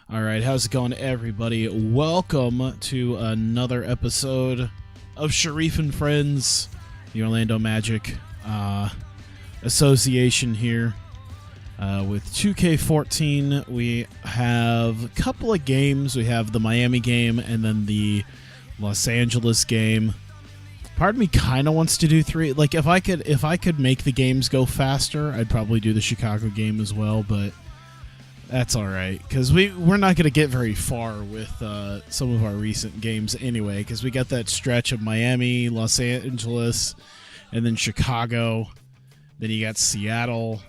All right, how's it going, everybody? Welcome to another episode of Sharif and Friends, the Orlando Magic Association here. With 2K14, we have a couple of games. We have the Miami game and then the Los Angeles game. Part of me kind of wants to do three. Like, if I could make the games go faster, I'd probably do the Chicago game as well, but that's all right, because we're not going to get very far with some of our recent games anyway, because we got that stretch of Miami, Los Angeles, and then Chicago. Then you got Seattle.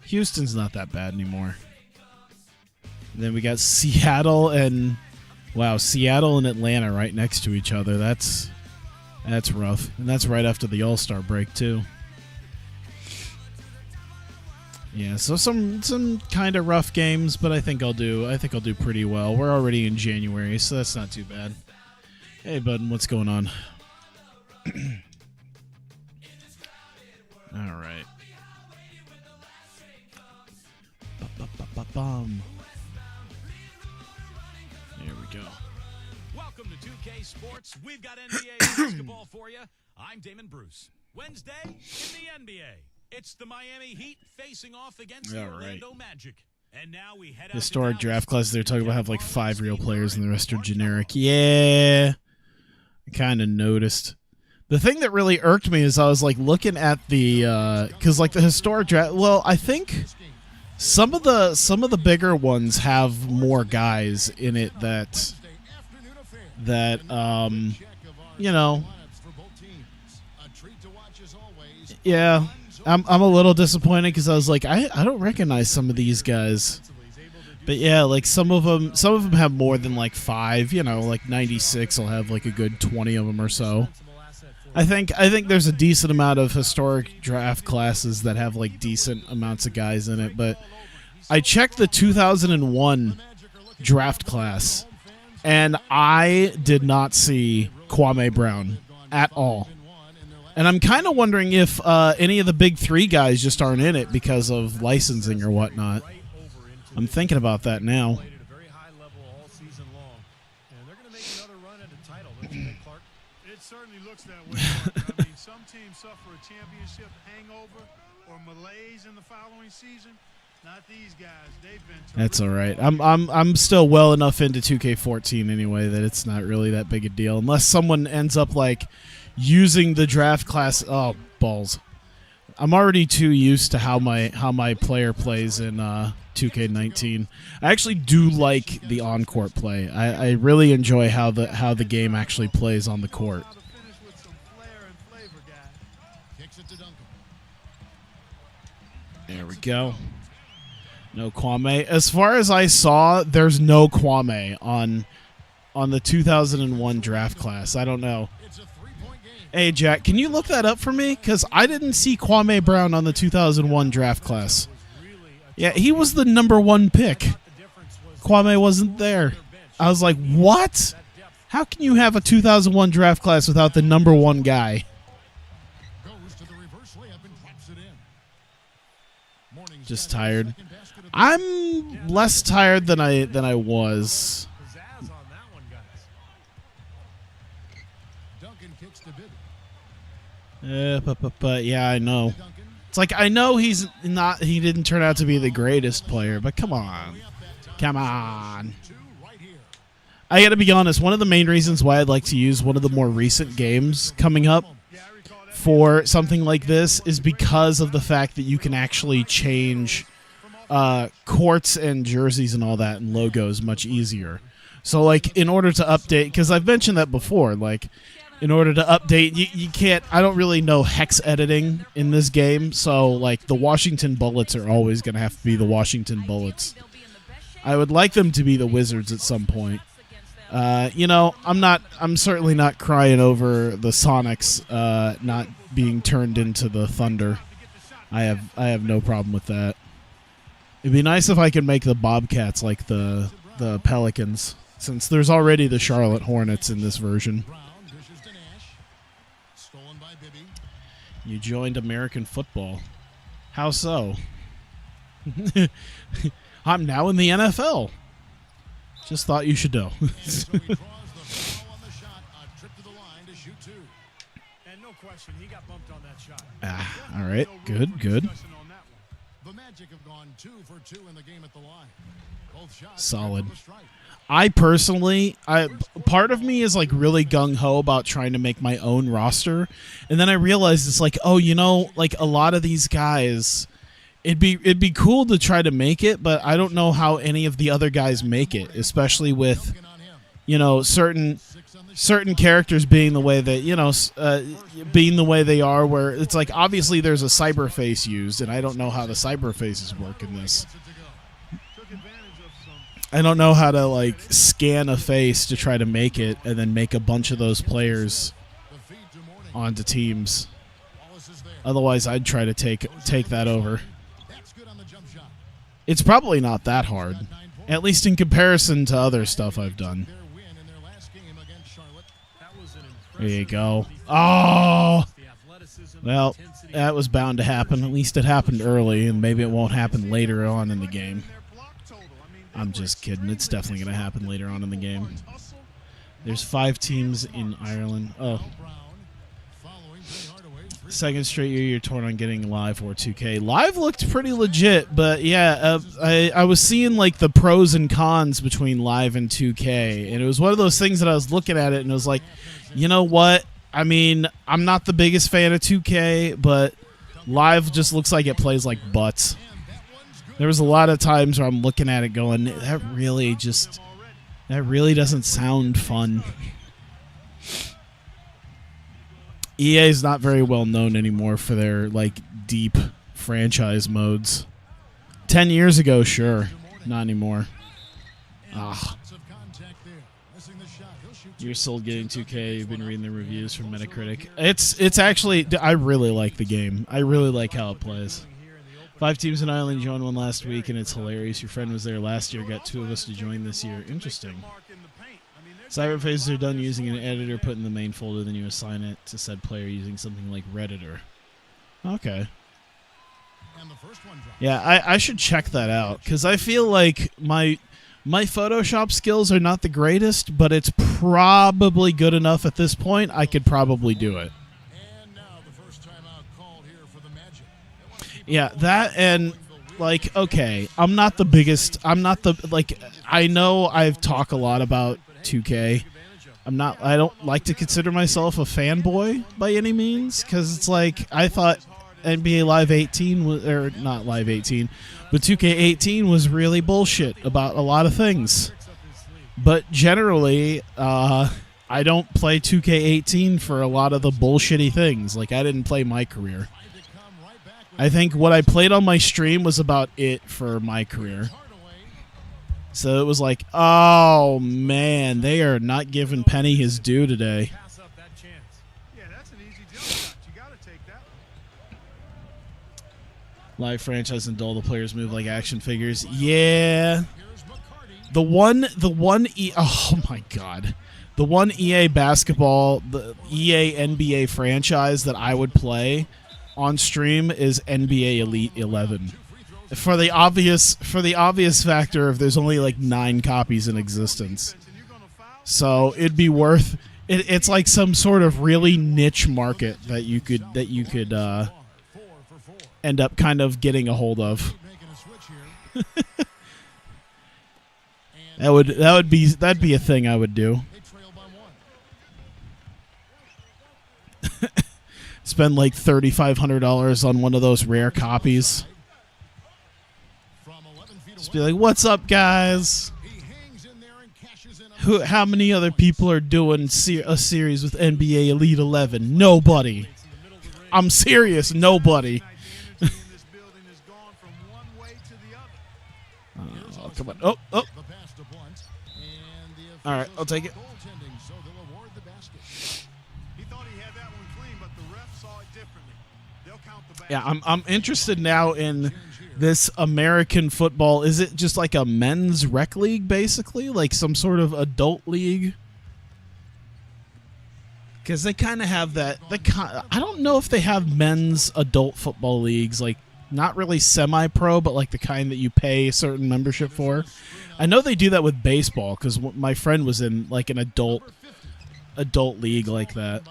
Houston's not that bad anymore. And then we got Seattle and Atlanta right next to each other. That's rough, and that's right after the All-Star break too. Yeah, so some kind of rough games, but I think I'll do pretty well. We're already in January, so that's not too bad. Hey, bud, what's going on? All right. Bum. There we go. Welcome to 2K Sports. We've got NBA basketball for you. I'm Damon Bruce. Wednesday in the NBA. It's the Miami Heat facing off against the Orlando Magic. And now we head out historic draft class. They're talking about have like 5 real players and the rest are generic. Yeah, I kind of noticed. The thing that really irked me is I was like looking at the because like the historic draft. Well, I think some of the bigger ones have more guys in it that you know. Yeah. I'm a little disappointed because I was like, I don't recognize some of these guys, but yeah, like some of them have more than like 5. You know, like 96 will have like a good 20 of them or so. I think there's a decent amount of historic draft classes that have like decent amounts of guys in it, but I checked the 2001 draft class, and I did not see Kwame Brown at all. And I'm kind of wondering if any of the big 3 guys just aren't in it because of licensing or whatnot. I'm thinking about that now. It certainly looks that way. I mean, some teams suffer a championship hangover or malaise in the following season. Not these guys. They've been. That's all right. I'm still well enough into 2K14 anyway that it's not really that big a deal unless someone ends up like using the draft class. Oh, balls. I'm already too used to how my player plays in 2K19. I actually do like the on-court play. I really enjoy how the game actually plays on the court. There we go. No Kwame. As far as I saw, there's no Kwame on the 2001 draft class. I don't know. Hey, Jack, can you look that up for me? Because I didn't see Kwame Brown on the 2001 draft class. Yeah, he was the #1 pick. Kwame wasn't there. I was like, what? How can you have a 2001 draft class without the #1 guy? Just tired. I'm less tired than I was. But yeah, I know. It's like I know he didn't turn out to be the greatest player, but come on. I gotta be honest, one of the main reasons why I'd like to use one of the more recent games coming up for something like this is because of the fact that you can actually change courts and jerseys and all that and logos much easier. So like in order to update, because I've mentioned that before, like in order to update, you can't, I don't really know hex editing in this game, so like the Washington Bullets are always going to have to be the Washington Bullets. I would like them to be the Wizards at some point. You know, I'm certainly not crying over the Sonics not being turned into the Thunder. I have no problem with that. It'd be nice if I could make the Bobcats like the Pelicans, since there's already the Charlotte Hornets in this version. You joined American football. How so? I'm now in the NFL. Just thought you should know. And so he draws the foul on the shot. A trip to the line to shoot 2. And no question, he got bumped on that shot. All right. Good, good. Discussion on that one. The Magic have gone 2 for 2 in the game at the line. Both shots Solid. from the strike. I personally, part of me is like really gung-ho about trying to make my own roster. And then I realized it's like, oh, you know, like a lot of these guys, it'd be cool to try to make it, but I don't know how any of the other guys make it, especially with, you know, certain characters being the way that, you know, being the way they are, where it's like obviously there's a cyber face used, and I don't know how the cyber faces work in this. I don't know how to like scan a face to try to make it and then make a bunch of those players onto teams. Otherwise, I'd try to take that over. It's probably not that hard, at least in comparison to other stuff I've done. There you go. Oh! Well, that was bound to happen. At least it happened early, and maybe it won't happen later on in the game. I'm just kidding. It's definitely going to happen later on in the game. There's 5 teams in Ireland. Oh. Second straight year you're torn on getting Live or 2K. Live looked pretty legit, but yeah, I was seeing like the pros and cons between Live and 2K, and it was one of those things that I was looking at it and it was like, you know what? I mean, I'm not the biggest fan of 2K, but Live just looks like it plays like butts. There was a lot of times where I'm looking at it going, that really doesn't sound fun. EA is not very well known anymore for their like deep franchise modes. 10 years ago, sure. Not anymore. Ah. You're still getting 2K. You've been reading the reviews from Metacritic. It's actually, I really like the game. I really like how it plays. 5 teams in Ireland joined one last week, and it's hilarious. Your friend was there last year, got 2 of us to join this year. Interesting. Cyber phases are done using an editor put in the main folder, then you assign it to said player using something like Redditor. Okay. Yeah, I should check that out, because I feel like my Photoshop skills are not the greatest, but it's probably good enough at this point. I could probably do it. Yeah, that and, like, okay, I know I've talked a lot about 2K. I don't like to consider myself a fanboy by any means, because it's like, I thought NBA Live 18, or not Live 18, but 2K18 was really bullshit about a lot of things. But generally, I don't play 2K18 for a lot of the bullshitty things. Like, I didn't play MyCareer. I think what I played on my stream was about it for MyCareer. So it was like, oh man, they are not giving Penny his due today. Yeah, that's an easy jump shot. You got to take that one. Live franchise and dull, the players move like action figures. Yeah. The one oh my god. The one EA basketball, the EA NBA franchise that I would play on stream is NBA Elite 11. For the obvious factor of there's only like 9 copies in existence. So it'd be worth it. It's like some sort of really niche market that you could end up kind of getting a hold of. that'd be a thing I would do. Spend like $3,500 on one of those rare copies. Just be like, "What's up, guys? How many other people are doing a series with NBA Elite 11? Nobody. I'm serious, nobody." Oh, come on! Oh. All right, I'll take it. Yeah, I'm interested now in this American football. Is it just like a men's rec league, basically? Like some sort of adult league? Because they kind of have that. I don't know if they have men's adult football leagues like not really semi-pro, but like the kind that you pay a certain membership for. I know they do that with baseball because my friend was in like an adult league like that.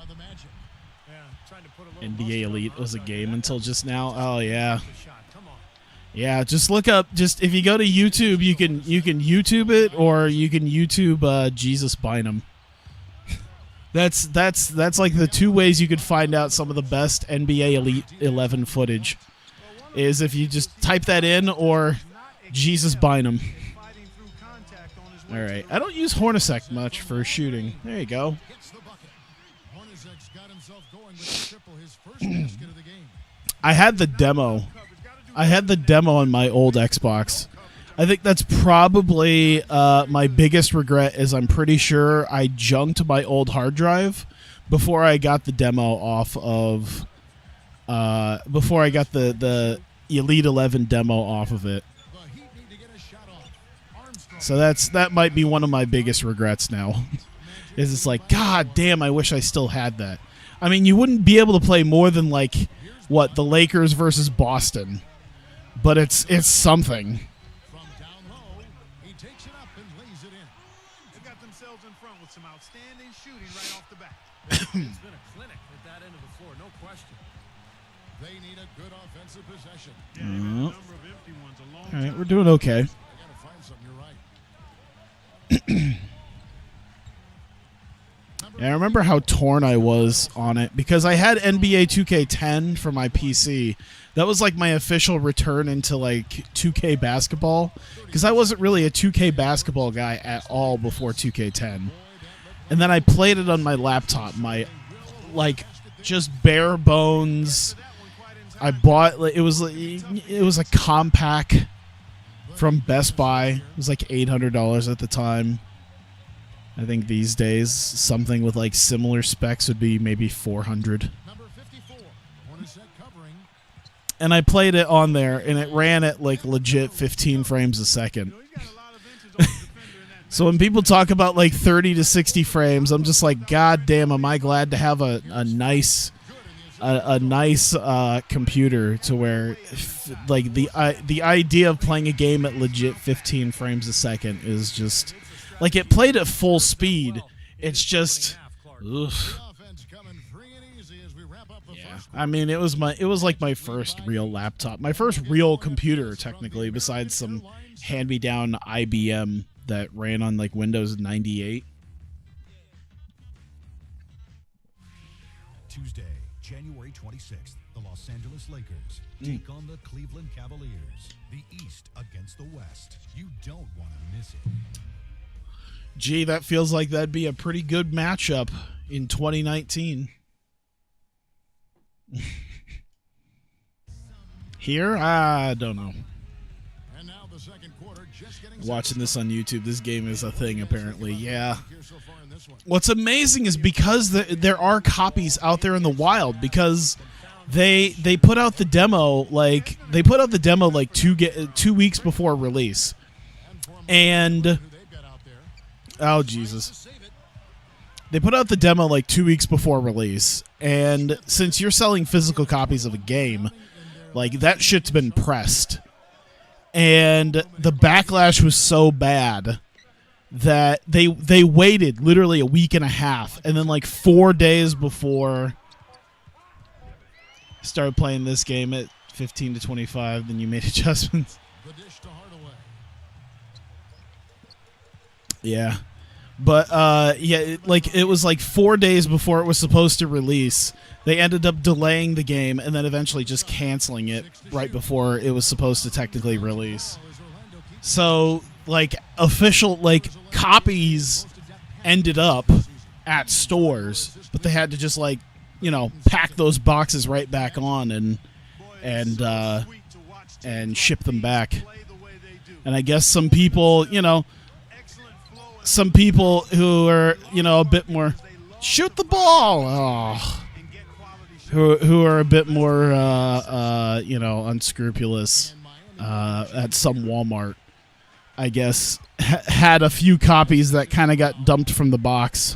NBA Elite was a game until just now. Oh yeah. Yeah, just look up. Just if you go to YouTube, you can YouTube it, or you can YouTube Jesus Bynum. That's like the two ways you could find out some of the best NBA Elite 11 footage. Is if you just type that in, or Jesus Bynum. All right, I don't use Hornacek much for shooting. There you go. I had the demo. I had the demo on my old Xbox. I think that's probably my biggest regret is I'm pretty sure I junked my old hard drive before I got the demo off of before I got the Elite 11 demo off of it. So that might be one of my biggest regrets now. Is it's like, God damn, I wish I still had that. I mean, you wouldn't be able to play more than like what, the Lakers versus Boston. But it's something. From down low, he takes it up and lays it in. They got themselves in front with some outstanding shooting right off the bat. It's been a clinic at that end of the floor, no question. They need a good offensive possession. Yeah, they've had a number of empty ones a long All right, time. we're doing okay. They got to find something. You're right. Yeah, I remember how torn I was on it because I had NBA 2K10 for my PC. That was like my official return into like 2K basketball because I wasn't really a 2K basketball guy at all before 2K10. And then I played it on my laptop, my like just bare bones. I bought it was a compact from Best Buy. It was like $800 at the time. I think these days something with like similar specs would be maybe $400. Number 54. Hornacek covering. And I played it on there, and it ran at like legit 15 frames a second. He's got a lot of inches on the defender in that So when people talk about like 30 to 60 frames, I'm just like, God damn, am I glad to have a nice computer to where like the idea of playing a game at legit 15 frames a second is just like it played at full speed. It's just, ugh. The offense coming free and easy as we wrap up the first. I mean, it was like my first real laptop, my first real computer, technically, besides some hand-me-down IBM that ran on like Windows 98. Tuesday, January 26th, the Los Angeles Lakers take on the Cleveland Cavaliers. The East against the West. You don't want to miss it. Gee, that feels like that'd be a pretty good matchup in 2019. Here, I don't know. And now the second quarter, just getting Watching this on YouTube, this game is a thing apparently. Yeah. here so far in this one. What's amazing is because there are copies out there in the wild because they put out the demo like 2 weeks before release. And They've got out there. oh Jesus. Save it. They put out the demo like 2 weeks before release, and since you're selling physical copies of a game, like that shit's been pressed. And the backlash was so bad that they waited literally a week and a half, and then like 4 days before I started playing this game at 15 to 25, then you made adjustments. The dish to Hardaway. Yeah. But it was like 4 days before it was supposed to release. They ended up delaying the game and then eventually just canceling it right before it was supposed to technically release. So like official like copies ended up at stores, but they had to just like, you know, pack those boxes right back on and ship them back. And I guess some people, you know, who are, you know, a bit more shoot the ball, who are a bit more, you know, unscrupulous at some Walmart, I guess, had a few copies that kind of got dumped from the box.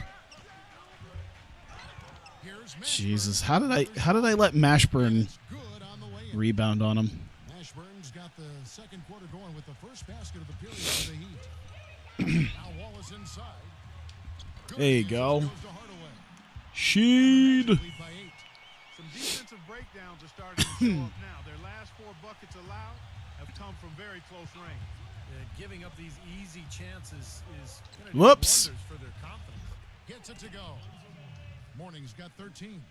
Jesus, how did I let Mashburn rebound on him? got the second quarter going with the first basket of the period for the Heat. Now Wallace inside. There you go. Goes to Hardaway. Sheed. Lead by 8. Some defensive breakdowns are starting to show up now. Their last 4 buckets allowed have come from very close range. Giving up these easy chances is going to do Whoops. wonders for their confidence. Gets it to go. Morning's got 13.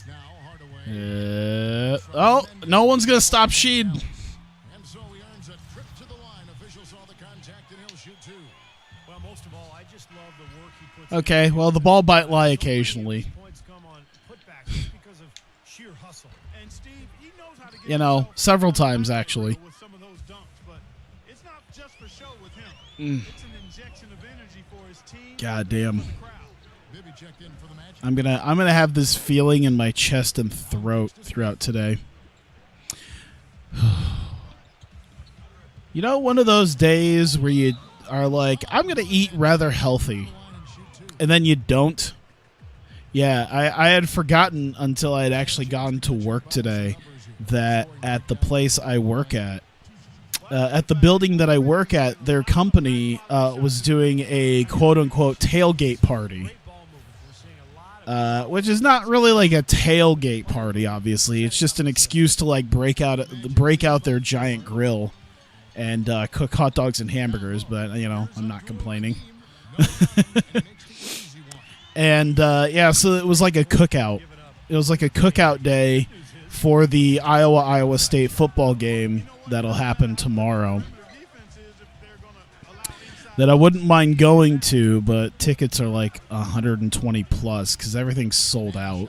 Now Hardaway. Oh, no one's going to stop Sheed. And so he earns a trip to the line. Officials saw the contact and he'll shoot 2. Well, most of all, I just love the work he puts Okay, in. well, the ball might lie occasionally. Points come on putbacks just because of sheer hustle. And Steve, he knows how to get You know, himself several out times, of actually. with some of those dunks, but it's not just for show with him. It's an injection of energy for his team. God damn. For the crowd. Bibby checked in for the match. I'm gonna have this feeling in my chest and throat throughout today. You know, one of those days where you are like, I'm gonna eat rather healthy, and then you don't. Yeah, I had forgotten until I had actually gone to work today that at the place I work at the building that I work at, their company was doing a quote-unquote tailgate party. Which is not really like a tailgate party, obviously. It's just an excuse to like break out their giant grill and cook hot dogs and hamburgers. But you know, I'm not complaining. And yeah, so it was like a cookout. It was like a cookout day for the Iowa State football game that'll happen tomorrow. That I wouldn't mind going to, but tickets are like 120 plus because everything's sold out.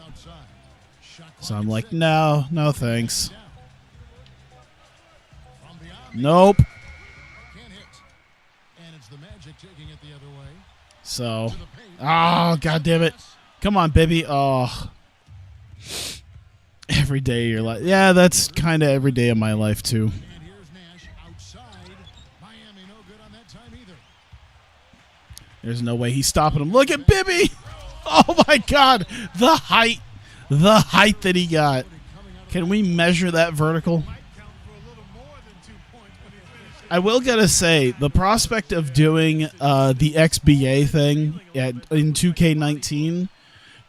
So I'm like, no thanks. Nope. So, oh, god damn it. Come on, baby. Oh. Every day you're like, yeah, that's kind of every day of my life too. There's no way he's stopping him. Look at Bibby. Oh, my God. The height that he got. Can we measure that vertical? I will got to say, the prospect of doing the XBA thing in 2K19,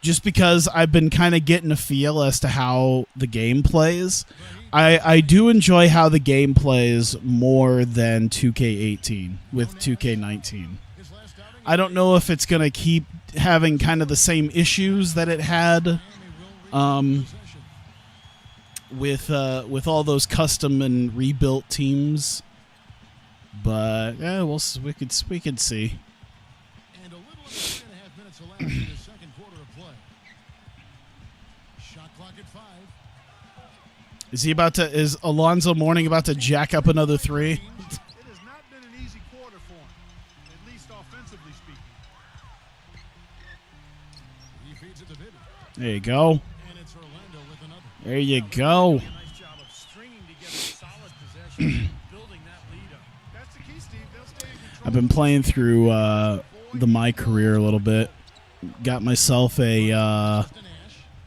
just because I've been kind of getting a feel as to how the game plays, I do enjoy how the game plays more than 2K18 with 2K19. I don't know if it's going to keep having kind of the same issues that it had with all those custom and rebuilt teams, but yeah, we could see. And a little under 3.5 minutes elapsed in the second quarter of play. Shot clock at 5. Is Alonzo Mourning about to jack up another 3? It has not been an easy quarter for him, at least offensively speaking. He feeds it to Bibby. There you go. And it's Orlando with another. There you go. Nice job of stringing together solid possession, building that lead up. That's the key, Steve. They'll stay in control. I've been playing through the MyCareer a little bit. Got myself a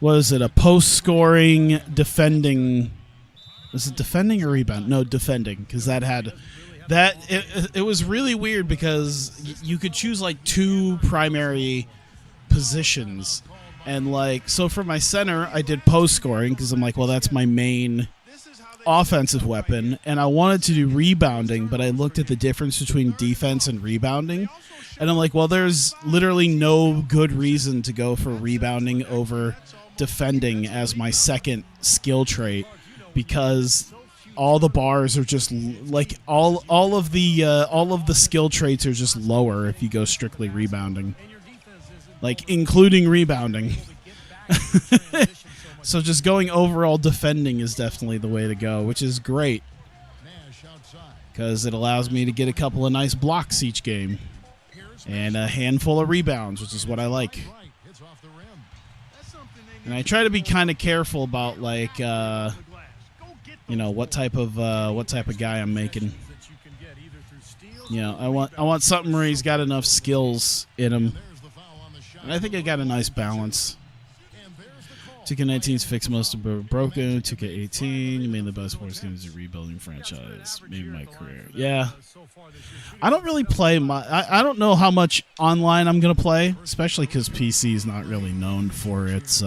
what is it? A post-scoring defending. Was it defending or rebound? No, defending, because that had that. It was really weird because you could choose like 2 primary positions, and like so for my center, I did post-scoring because I'm like, well, that's my main offensive weapon, and I wanted to do rebounding, but I looked at the difference between defense and rebounding, and I'm like, well, there's literally no good reason to go for rebounding over defending as my second skill trait, because all the bars are just like all of the skill traits are just lower if you go strictly rebounding, like including rebounding. So just going overall defending is definitely the way to go, which is great because it allows me to get a couple of nice blocks each game and a handful of rebounds, which is what I like. And I try to be kind of careful about like you know what type of guy I'm making. You know, I want something where he's got enough skills in him, and I think I got a nice balance. 2K19's fixed most of what broken. 2K18, you made the best sports games a rebuilding franchise. Maybe my career. Yeah. I don't really play I don't know how much online I'm gonna play, especially because PC is not really known for its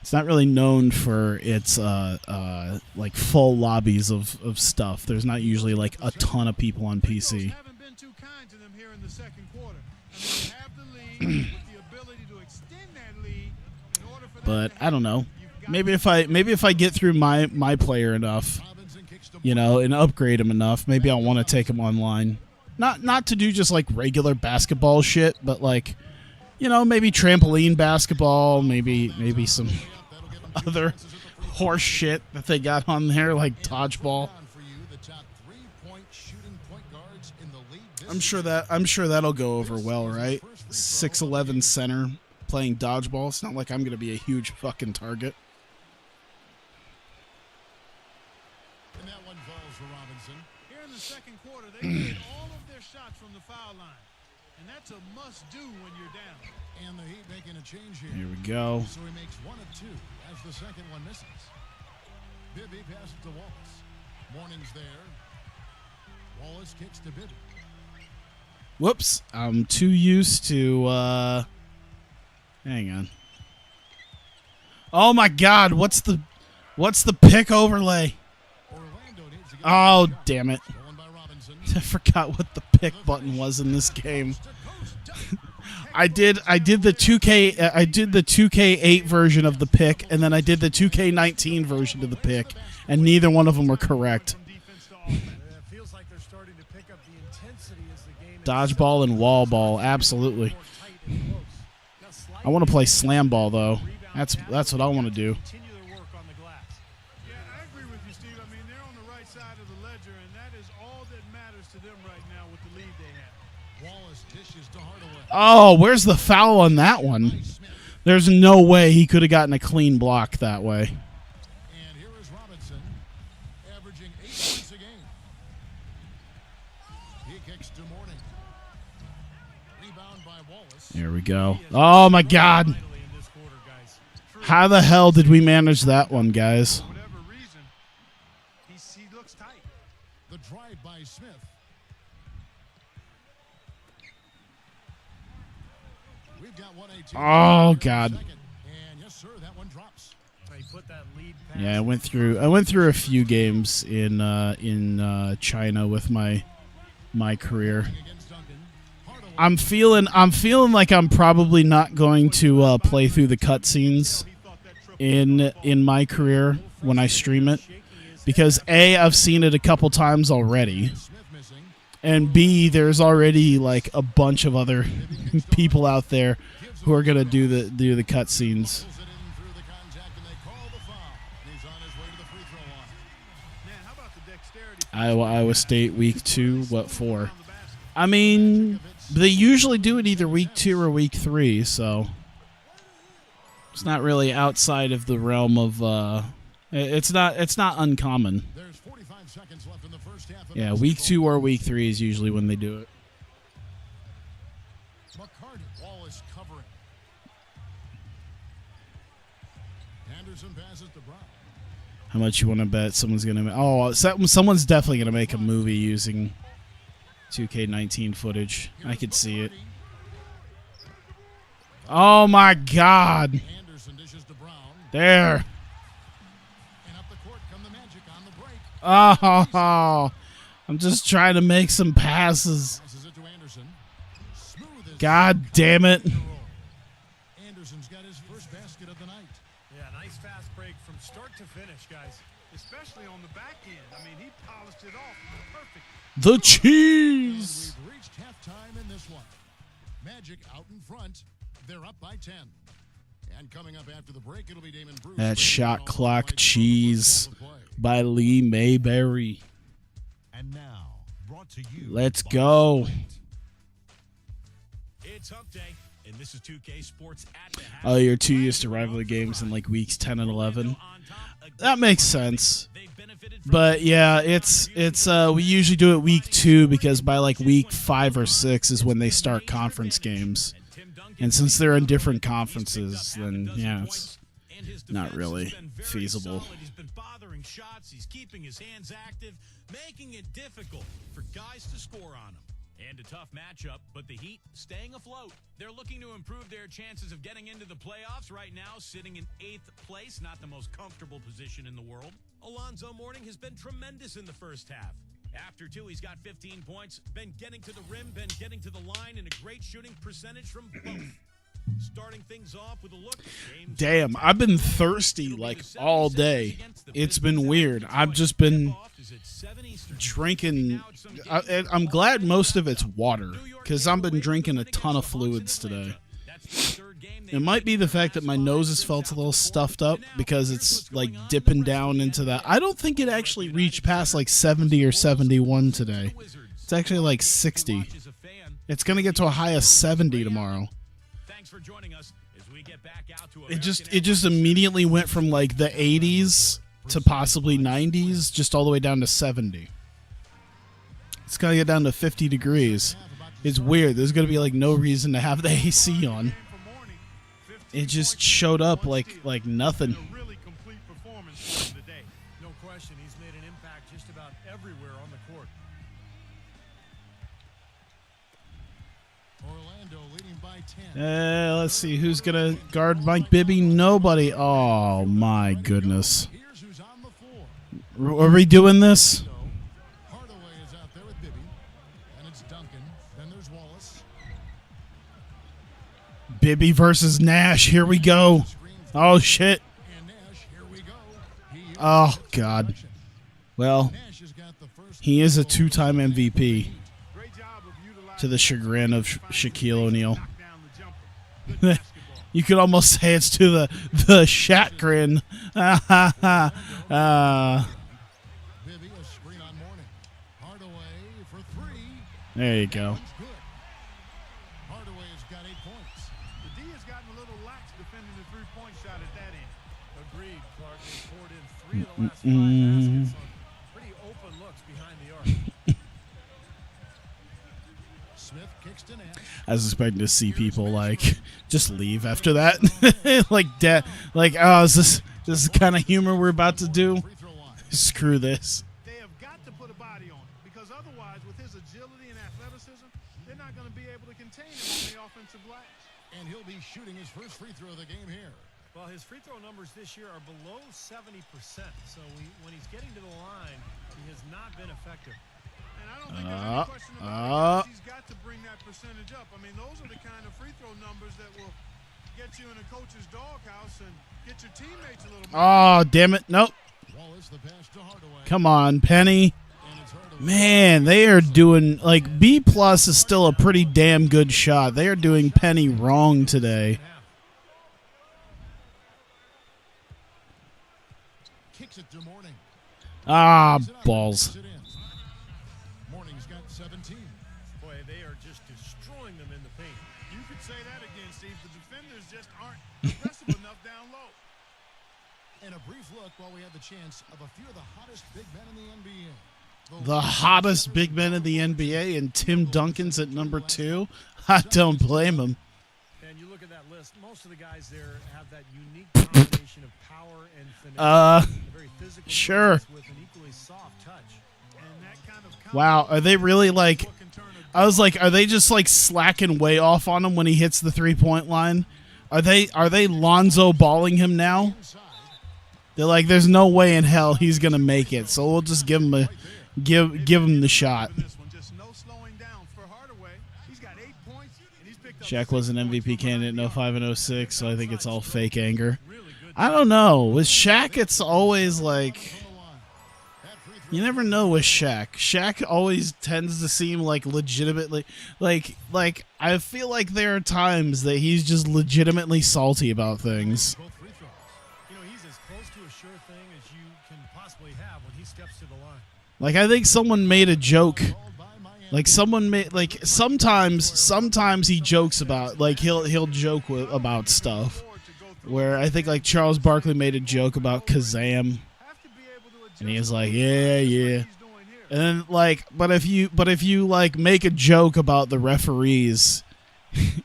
it's not really known for its like full lobbies of stuff. There's not usually like a ton of people on PC. Haven't been too kind to them here in the second quarter. I mean, you have the lead with the ability to extend that lead in order for But I don't know. Maybe if I get through my player enough, you know, and upgrade him enough, maybe I'll want to take him online. Not to do just like regular basketball shit, but like, you know, maybe trampoline basketball, maybe some other horse shit that they got on there, like dodgeball. I'm sure that'll go over well, right? 6'11" center playing dodgeball. It's not like I'm gonna be a huge fucking target. And that one falls for Robinson. here in the second quarter, they made all of their shots from the foul line. And that's a must-do when you're down. And the Heat making a change here. Here we go. So he makes 1 of 2 as the second one misses. Bibby passes to Wallace. Morning's there. Wallace kicks to Bibby. Whoops. I'm too used to hang on. Oh my god, what's the pick overlay? Orlando needs to get Oh damn it. stolen by Robinson. I forgot what the pick button was in this game. I did the 2K8 version of the pick, and then I did the 2K19 version of the pick, and neither one of them were correct. From defense to offense. It feels like they're starting to pick up the intensity as the game Dodgeball and wall ball, absolutely. more tight and close. Now I want to play slam ball though. That's what I want to do. continue their work on the glass. Yeah, I agree with you, Steve. I mean, they're on the right side of the ledger, and that is all that matters to them right now with the lead they have. Wallace dishes to Hardaway. Oh, where's the foul on that one? There's no way he could have gotten a clean block that way. And here is Robinson, averaging 8 points a game. He kicks to Morning. Rebound by Wallace. Here we go. Oh my god. Finally in this quarter, guys. How the hell did we manage that one, guys? For whatever reason, he looks tight. The drive by Smith. We've got 118. Oh god. Second. And yes, sir, that one drops. They put that lead pass. Yeah, I went through a few games in China with my career. Against Duncan. Hardaway. I'm feeling like I'm probably not going to play through the cutscenes in my career when I stream it, because A, I've seen it a couple times already, Smith missing. and B, there's already like a bunch of other people out there who are gonna do the cutscenes. Pulls it in through the contact, and they call the foul. And he's on his way to the free throw line. Man, how about the dexterity? Iowa State week 2, what for? I mean, they usually do it either week 2 or week 3, so it's not really outside of the realm of it's not uncommon. There's 45 seconds left in the first half of Yeah, this week ball. 2 or week 3 is usually when they do it. McCarty. Wallace covering. Anderson passes to Brown. How much you want to bet someone's gonna? Someone's definitely gonna make a movie using 2K19 footage. I could see it. Oh my God! Anderson dishes to Brown. There. And up the court come the Magic on the break. Oh, I'm just trying to make some passes. Passes it to Anderson. Smooth as God damn it! Anderson's got his first basket of the night. Yeah, nice fast break from start to finish, guys. Especially on the back end. I mean, he polished it off perfect. The And cheese. we've reached halftime in this one. Magic out in front. They're up by 10. And coming up after the break, it'll be Damon Bruce. That shot All clock highlights from the cheese first half of play. by Lee Mayberry. And now, brought to you. Let's by go. It's Hump Day, and this is 2K Sports at the half. Oh, you're too used to rivalry games in like weeks 10 and 11. That makes sense. But yeah, it's we usually do it week 2 because by like week 5 or 6 is when they start conference games. And since they're in different conferences, then yeah, And his not defense really has been very feasible. solid. He's been bothering shots. He's keeping his hands active, making it difficult for guys to score on him. And a tough matchup, but the Heat staying afloat. They're looking to improve their chances of getting into the playoffs right now, sitting in 8th place, not the most comfortable position in the world. Alonzo Mourning has been tremendous in the first half. After 2, he's got 15 points, been getting to the rim, been getting to the line, and a great shooting percentage from both. Starting things off with a look. Damn, I've been thirsty like all day. It's been weird. I've just been drinking. I'm glad most of it's water because I've been drinking a ton of fluids today. It might be the fact that my nose has felt a little stuffed up because it's like dipping down into that. I don't think it actually reached past like 70 or 71 today. It's actually like 60. It's going to get to a high of 70 tomorrow. For joining us as we get back out to It just immediately went from like the 80s to possibly 90s, just all the way down to 70. It's gonna get down to 50 degrees. It's weird. There's gonna be like no reason to have the AC on. It just showed up like nothing. Really complete performance for him today. No question, he's made an impact just about everywhere on the court. Orlando leading by 10. Let's see who's gonna guard Mike Bibby. Nobody. Oh my goodness. Here's who's on the floor. Are we doing this? Hardaway is out there with Bibby. And it's Duncan. Then there's Wallace. Bibby versus Nash. Here we go. Oh shit. And Nash, here we go. Oh god. Well, Nash has got the first he is a 2-time MVP. Great job of utilizing To the chagrin of Shaquille O'Neal. knock down the jumper. Good basketball. You could almost say it's to the Shaq grin. Bibby, a screen on Mourning. Hardaway for 3. There you go. One's good. Hardaway has got 8 points. The D has gotten a little lax defending the three-point shot at that end. Agreed, Clark. They poured in 3 of the last 5 baskets on pretty open looks behind the arc. Smith kicks to Nash. I was expecting to see people like just leave after that, like oh, is this the kind of humor we're about to do? Free throw line. Screw this. They have got to put a body on him because otherwise, with his agility and athleticism, they're not going to be able to contain him on the offensive glass. And he'll be shooting his first free throw of the game here. Well, his free throw numbers this year are below 70%. So when he's getting to the line, he has not been effective. And I don't think there's any question about it. He's got to bring that percentage up. I mean, those are the kind of free throw numbers that will get you in a coach's doghouse and get your teammates a little more. Oh, damn it. Nope. Wallace the pass to Hardaway. Come on, Penny. And it's Hardaway. Man, they are doing like B+ is still a pretty damn good shot. They are doing Penny wrong today. Kicks it to Mourning. Ah, Puts it up, balls. puts it in. Mourning's got 17. Boy, they are just destroying them in the paint. You could say that again, Steve. The defenders just aren't aggressive enough down low. And a brief look while we have the chance of a few of the hottest big men in the NBA. The hottest big men in the NBA, and Tim Duncan's at number 2. I don't blame him. And you look at that list, most of the guys there have that unique combination of power and finesse. A very physical sure. presence with an equally soft touch. And that kind of Wow, are they really like? I was like, are they just like slacking way off on him when he hits the 3-point line? Are they Lonzo balling him now? They're like, there's no way in hell he's gonna make it, so we'll just give him the shot. this one. Just no slowing down for Hardaway. He's got 8 points, and he's picked up Shaq was an MVP candidate in 05 and 06, so I think it's all fake anger. Really good. I don't know. With Shaq, it's always like, you never know with Shaq. Shaq always tends to seem like legitimately, like I feel like there are times that he's just legitimately salty about things. Both free throws. You know, he's as close to a sure thing as you can possibly have when he steps to the line. Like I think someone made a joke. Like someone made like sometimes he jokes about like he'll joke about stuff. Where I think like Charles Barkley made a joke about Kazam, and he was like, yeah. And then like, but if you like make a joke about the referees,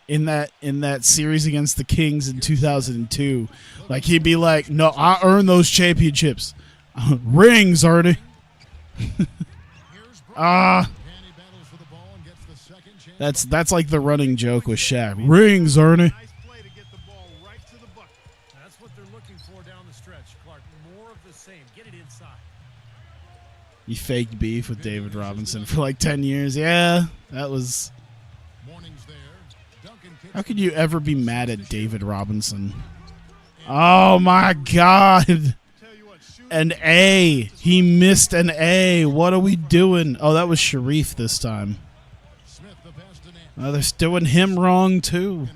in that series against the Kings in 2002. Like, he'd be like, "No, I earned those championships. Rings, Ernie." That's like the running joke with Shaq. Rings, Ernie. Nice play to get the ball right to the bucket. That's what they're looking for down the stretch, Clark. More of the same. Get it inside. You faked beef with David Robinson for like 10 years. Yeah, that was... How could you ever be mad at David Robinson? Oh, my God. An A. He missed an A. What are we doing? Oh, that was Sharif this time. Oh, they're doing him wrong, too.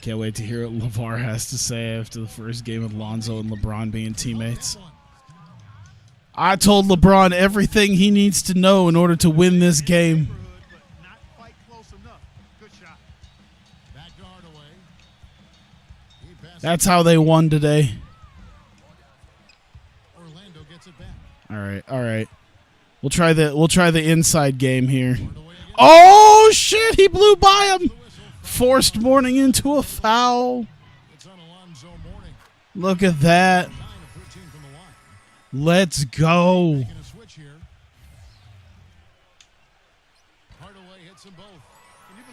Can't wait to hear what LeVar has to say after the first game with Lonzo and LeBron being teammates. I told LeBron everything he needs to know in order to win this game. Not quite close enough. Good shot. That's how they won today. All right. We'll try the inside game here. Oh shit! He blew by him. Forced Mourning into a foul. Look at that. Let's go. Can you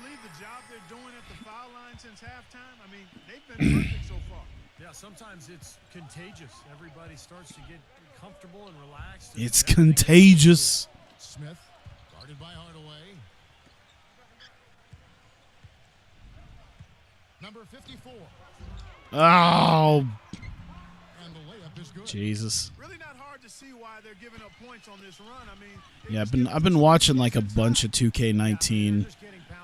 believe the job they're doing at the foul line since halftime? I mean, they've been perfect so far. Yeah, sometimes it's contagious. Everybody starts to get comfortable and relaxed. It's contagious. Smith, guarded by Hardaway. Number 54. Oh, And the layup is good. Jesus. Really not hard to see why they're giving up points on this run. I mean, Yeah, I've been watching like a bunch of 2K19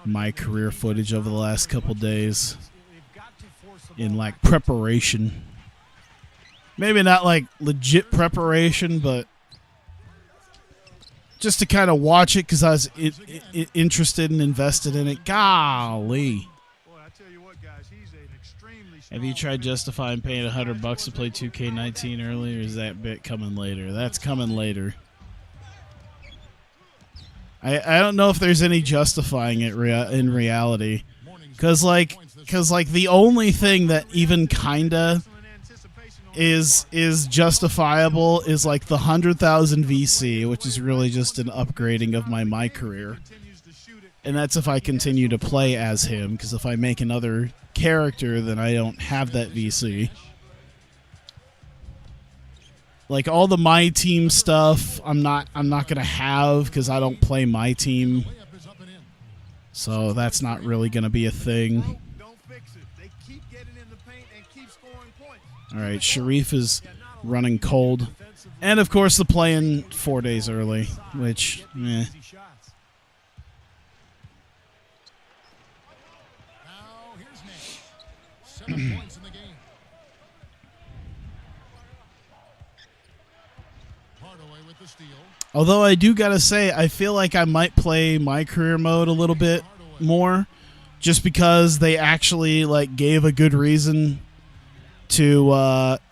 my career footage over the last couple days in like preparation. Maybe not like legit preparation, but just to kind of watch it because I was interested and invested in it. Golly. boy, I tell you what, guys, he's an extremely Have you strong tried player. justifying paying $100 to play 2K19 early, or is that bit coming later? That's coming later. I don't know if there's any justifying it in reality, because like the only thing that even kinda is justifiable is like the 100,000 VC, which is really just an upgrading of my MyCareer, and that's if I continue to play as him. Because if I make another character, then I don't have that VC. Like all the My Team stuff, I'm not gonna have because I don't play My Team, so that's not really gonna be a thing. Don't fix it. They keep getting in the paint and keep scoring points. All right, Sharif is running cold, and of course the play-in 4 days early, which Easy shots. Now here's Nash. 7 points in the game. Hardaway with the steal. Although I do gotta say, I feel like I might play MyCareer mode a little bit more, just because they actually like gave a good reason to Here's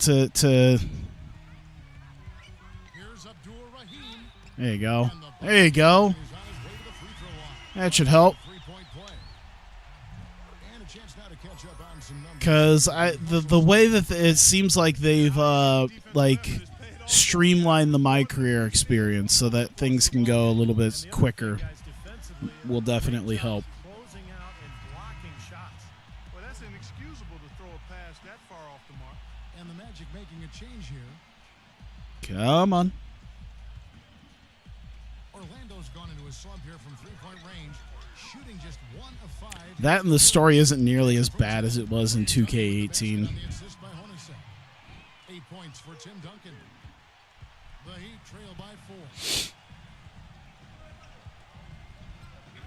Abdul-Rahim. There you go. There you go. He's on his way to the free throw line. That should help. 3-point play. And a chance now to catch up on some numbers. Because the way that it seems like they've like streamlined the MyCareer experience so that things can go a little bit quicker Guys defensively will definitely help. closing out and blocking shots. Well, that's inexcusable to throw a pass that far off the mark. And the Magic making a change here. Come on. Orlando's gone into a slump here from three-point range, shooting just 1 of 5. That and the story isn't nearly as bad as it was in 2K18. The assist by Hornacek. 8 points for Tim Duncan. The Heat trail by 4.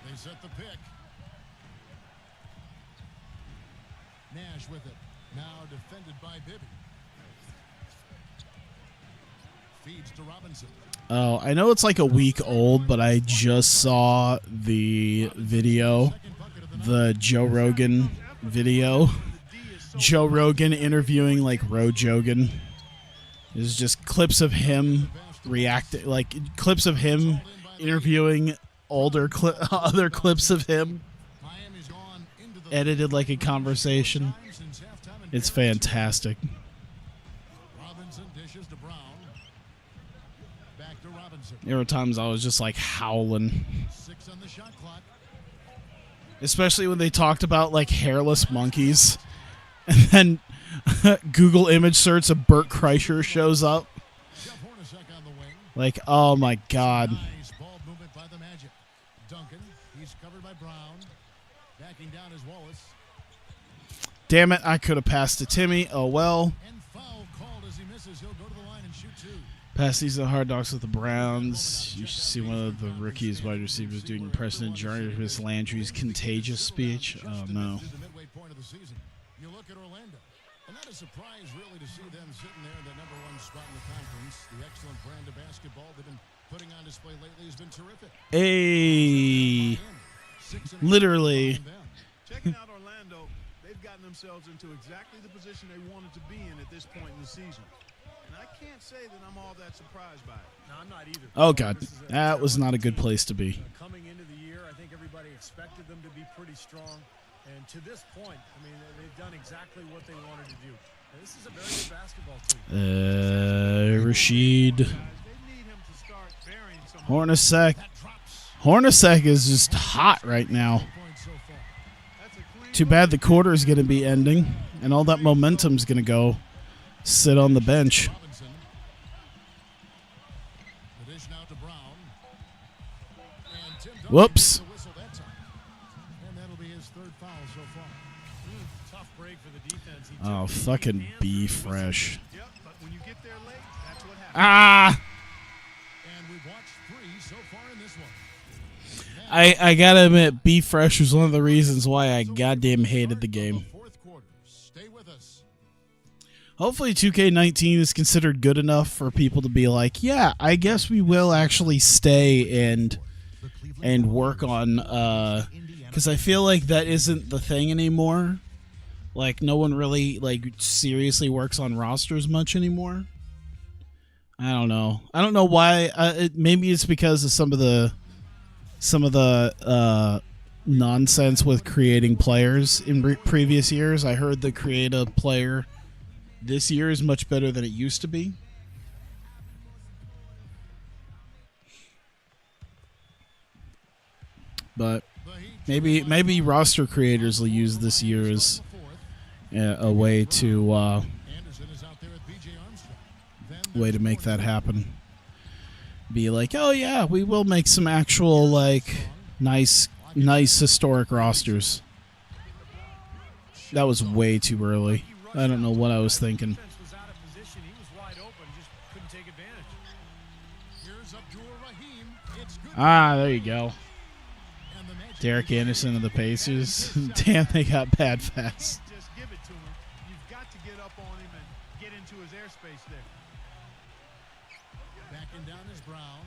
They set the pick. Nash with it. Now defended by Bibby. Feeds to Robinson. Oh, I know it's like a week old, but I just saw the video, the Joe Rogan video. Joe Rogan interviewing like Jogan. It's just clips of him reacting, like clips of him interviewing other clips of him edited like a conversation. It's fantastic. Robinson dishes to Brown. Back to Robinson. There were times I was just like howling. 6 on the shot clock. Especially when they talked about like hairless monkeys. And then Google image search of Bert Kreischer shows up. Jeff Hornacek on the wing. Like, oh my God. Nice ball movement by the Magic. Duncan, he's covered by Brown. Backing down is Wallace. Damn it, I could have passed to Timmy. Oh well. And foul called as he misses. He'll go to the line and shoot 2. Pass these to the Hard Dogs with the Browns. You should see one of the rookies wide receivers doing President Jarvis Landry's contagious speech. Oh no. To the midway point of the season. You look at Orlando. And not a surprise really to see them sitting there in the #1 spot in the conference. The excellent brand of basketball they've been putting on display lately has been terrific. Hey. Literally. Checking out Orlando, they've gotten themselves into exactly the position they wanted to be in at this point in the season. And I can't say that I'm all that surprised by it. No, I'm not either. Oh God, that was not a good place to be. Coming into the year, I think everybody expected them to be pretty strong. And to this point, I mean, they've done exactly what they wanted to do. And this is a very good basketball team. Rashid Guys, they need him to start bearing some Hornacek. Hornacek is just hot right now. Points so far. That's a clean Too bad the quarter is going to be ending, and all that momentum's going to go sit on the bench. Robinson. The dish now to Brown. And Tim Duncan Whoops. gets the whistle that time. And that'll be his 3rd foul so far. Tough break for the defense. He Oh, took the fucking hand B through. fresh. Yep, but when you get there late, that's what happens. Ah! And we've watched 3 so far in this one. I gotta admit, B fresh was one of the reasons why I goddamn hated the game. Fourth quarter. Stay with us. Hopefully 2K19 is considered good enough for people to be like, yeah, I guess we will actually stay and work on, because I feel like that isn't the thing anymore. Like, no one really, like, seriously works on rosters much anymore. I don't know. I don't know why. Maybe it's because of some of the nonsense with creating players in previous years. I heard the create a player this year is much better than it used to be. But maybe roster creators will use this year as a way to Anderson is out there at BJ Armstrong. make that happen. Be like, oh yeah, we will make some actual like nice historic rosters. That was way too early. I don't know what I was thinking. Defense was out of position. He was wide open, just couldn't take advantage. Here's Abdul Rahim. It's good. Ah, there you go. And the Magic Derek Anderson of the Pacers. Damn, they got bad fast. Just give it to him. You've got to get up on him and get into his airspace there. backing down is Brown.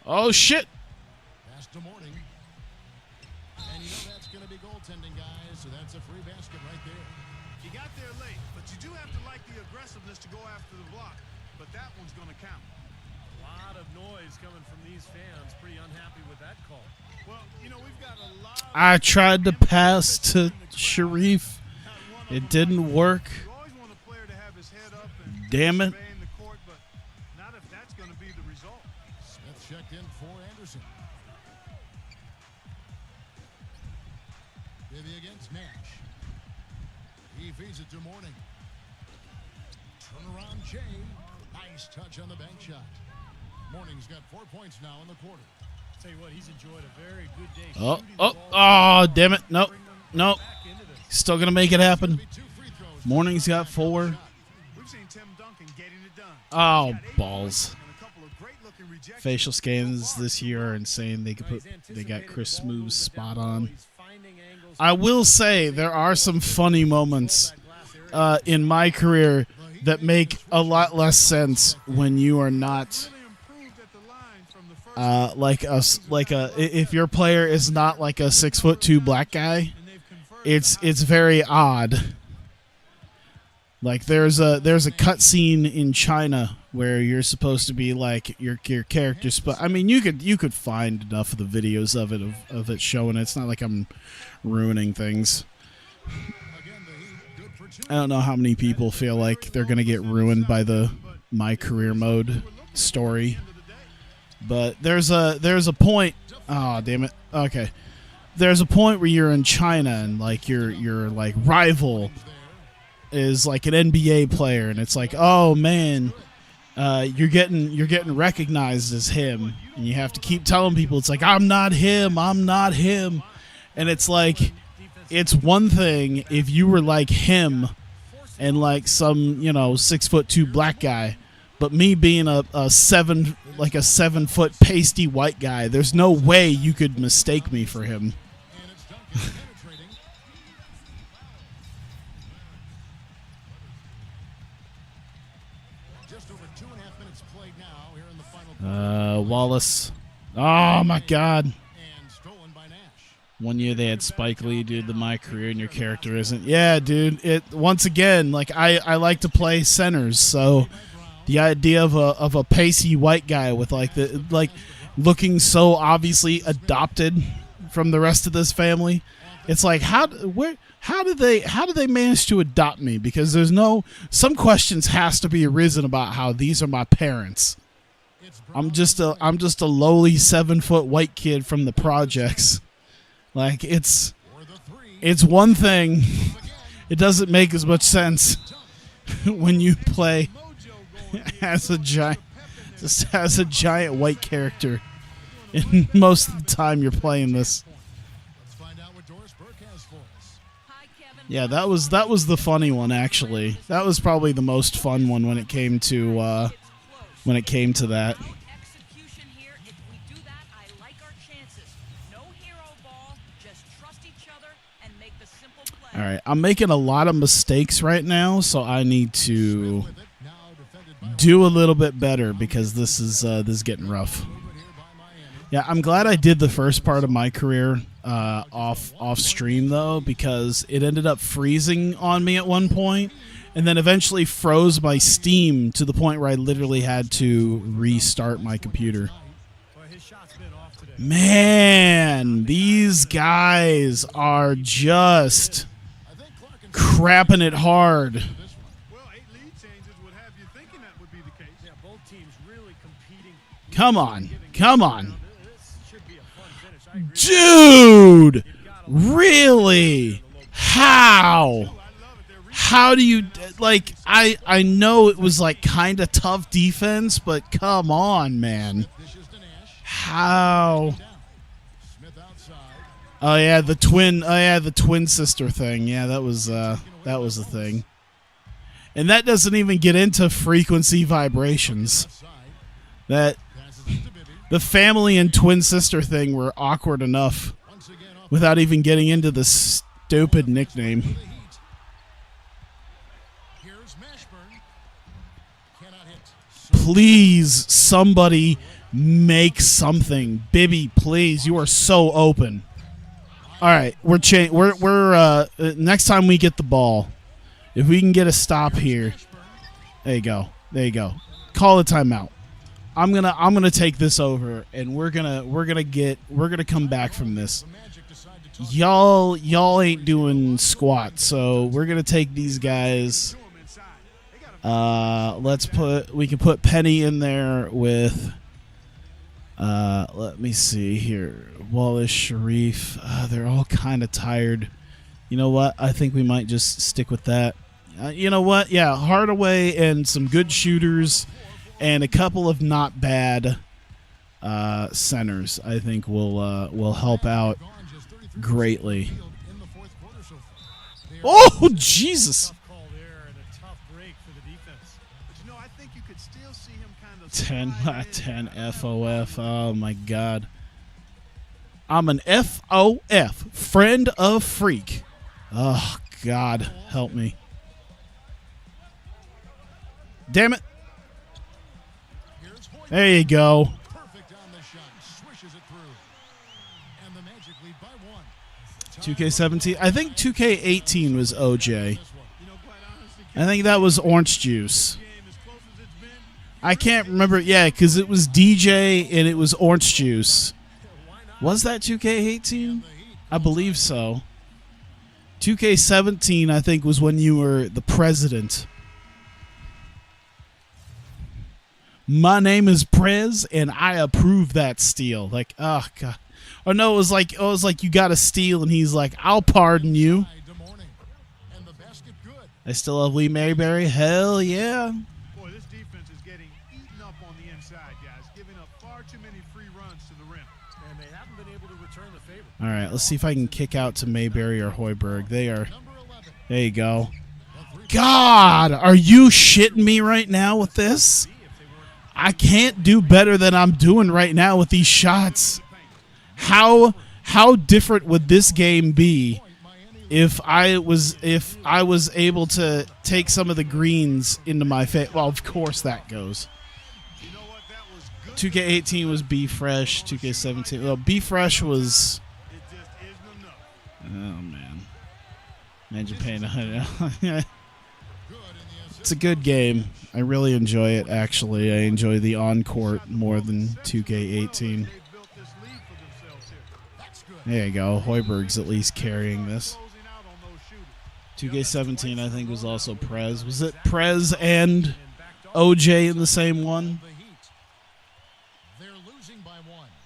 Oh shit! Pass to Morning. And you know that's going to be goaltending, guys, so that's a free basket right there. You got there late, but you do have to like the aggressiveness to go after the block. But that one's going to count. A lot of noise coming from these fans. Pretty unhappy with that call. Well, you know, we've got a lot of I tried to pass to Sharif. It didn't work. You always want a player to have his head up and Damn it. surveying the court, but not if that's going to be the result. Smith checked in for Anderson. Bibby against Nash. He feeds it to Morning. Turnaround Jay. Nice touch on the bank shot. Morning's got 4 points now in the quarter. Tell you what, he's enjoyed a very good day. Oh, shooting the oh, ball. oh, damn it. Nope. Bring them Nope. back into this. Still going to make it happen. 2 free throws. Morning's got 4. We've seen Tim Duncan getting it done. Oh, He's got 8 balls. points and a couple of great-looking rejections. Facial scans this year are insane. They could He's put. They anticipated got Chris the ball Smooth's movement down spot low. on. He's finding angles. I will say there are some funny moments in my career that make a lot less sense when you are not Really improved at the line from the first if your player is not like a 6'2" black guy. and they've converted It's very odd. Like there's a cutscene in China where you're supposed to be like your characters, but I mean you could find enough of the videos of it showing it. It's not like I'm ruining things. I don't know how many people feel like they're gonna get ruined by the MyCareer mode story, but there's a point. Oh damn it! Okay, there's a point where you're in China and like your like rival is like an NBA player, and it's like, oh man, you're getting recognized as him, and you have to keep telling people it's like I'm not him, and it's like it's one thing if you were like him and like some 6'2" black guy, but me being a 7 foot pasty white guy, there's no way you could mistake me for him. Wallace. Oh my God. 1 year they had Spike Lee do the MyCareer and your character isn't. Yeah, dude. It once again, like I like to play centers, so the idea of a pacey white guy with like looking so obviously adopted from the rest of this family, it's like how did they manage to adopt me? Because there's some questions has to be arisen about how these are my parents. I'm just a lowly 7 foot white kid from the projects. Like it's one thing. It doesn't make as much sense when you play as a giant white character. And most of the time you're playing this. Yeah, that was the funny one actually. That was probably the most fun one when it came to that. All right, I'm making a lot of mistakes right now, so I need to do a little bit better because this is getting rough. Yeah, I'm glad I did the first part of MyCareer off stream though, because it ended up freezing on me at one point, and then eventually froze my Steam to the point where I literally had to restart my computer. Man, these guys are just crapping it hard. Come on. Dude, really? How do you, like, I know it was like kind of tough defense, but come on, man. How? Oh yeah, the twin sister thing. Yeah, that was a thing. And that doesn't even get into frequency vibrations. That the family and twin sister thing were awkward enough without even getting into the stupid nickname. Please, somebody make something. Bibby, please, you are so open. All right, we're next time we get the ball, if we can get a stop here. There you go. Call a timeout. I'm gonna take this over, and we're gonna come back from this. Y'all ain't doing squat, so we're gonna take these guys. We can put Penny in there with. Let me see here. Wallace, Sharif. They're all kind of tired. You know what? I think we might just stick with that. You know what? Yeah, Hardaway and some good shooters and a couple of not bad centers, I think will help out greatly. Oh, Jesus. 10 FOF. Oh, my God. I'm an FOF, friend of freak. Oh, God, help me. Damn it. There you go. 2K17. I think 2K18 was OJ. I think that was Orange Juice. I can't remember. Yeah, because it was DJ and it was Orange Juice. Was that 2K18? I believe so. 2K17, I think, was when you were the president. My name is Prez, and I approve that steal. Like, oh god. Or no, it was like you got to steal, and he's like, I'll pardon you. I still have Lee Mayberry. Hell yeah. Boy, this defense is getting eaten up on the inside, guys, giving up far too many free runs to the rim. And they haven't been able to return the favor. All right, let's see if I can kick out to Mayberry or Hoiberg. They are. There you go. God, are you shitting me right now with this? I can't do better than I'm doing right now with these shots. How different would this game be if I was able to take some of the greens into my face? Well, of course that goes. 2K18 was B Fresh. 2K17. Well, B Fresh was. Oh man, imagine paying $100. It's a good game. I really enjoy it. Actually, I enjoy the on-court more than 2K18. There you go. Hoiberg's at least carrying this. 2K17, I think, was also Prez. Was it Prez and OJ in the same one?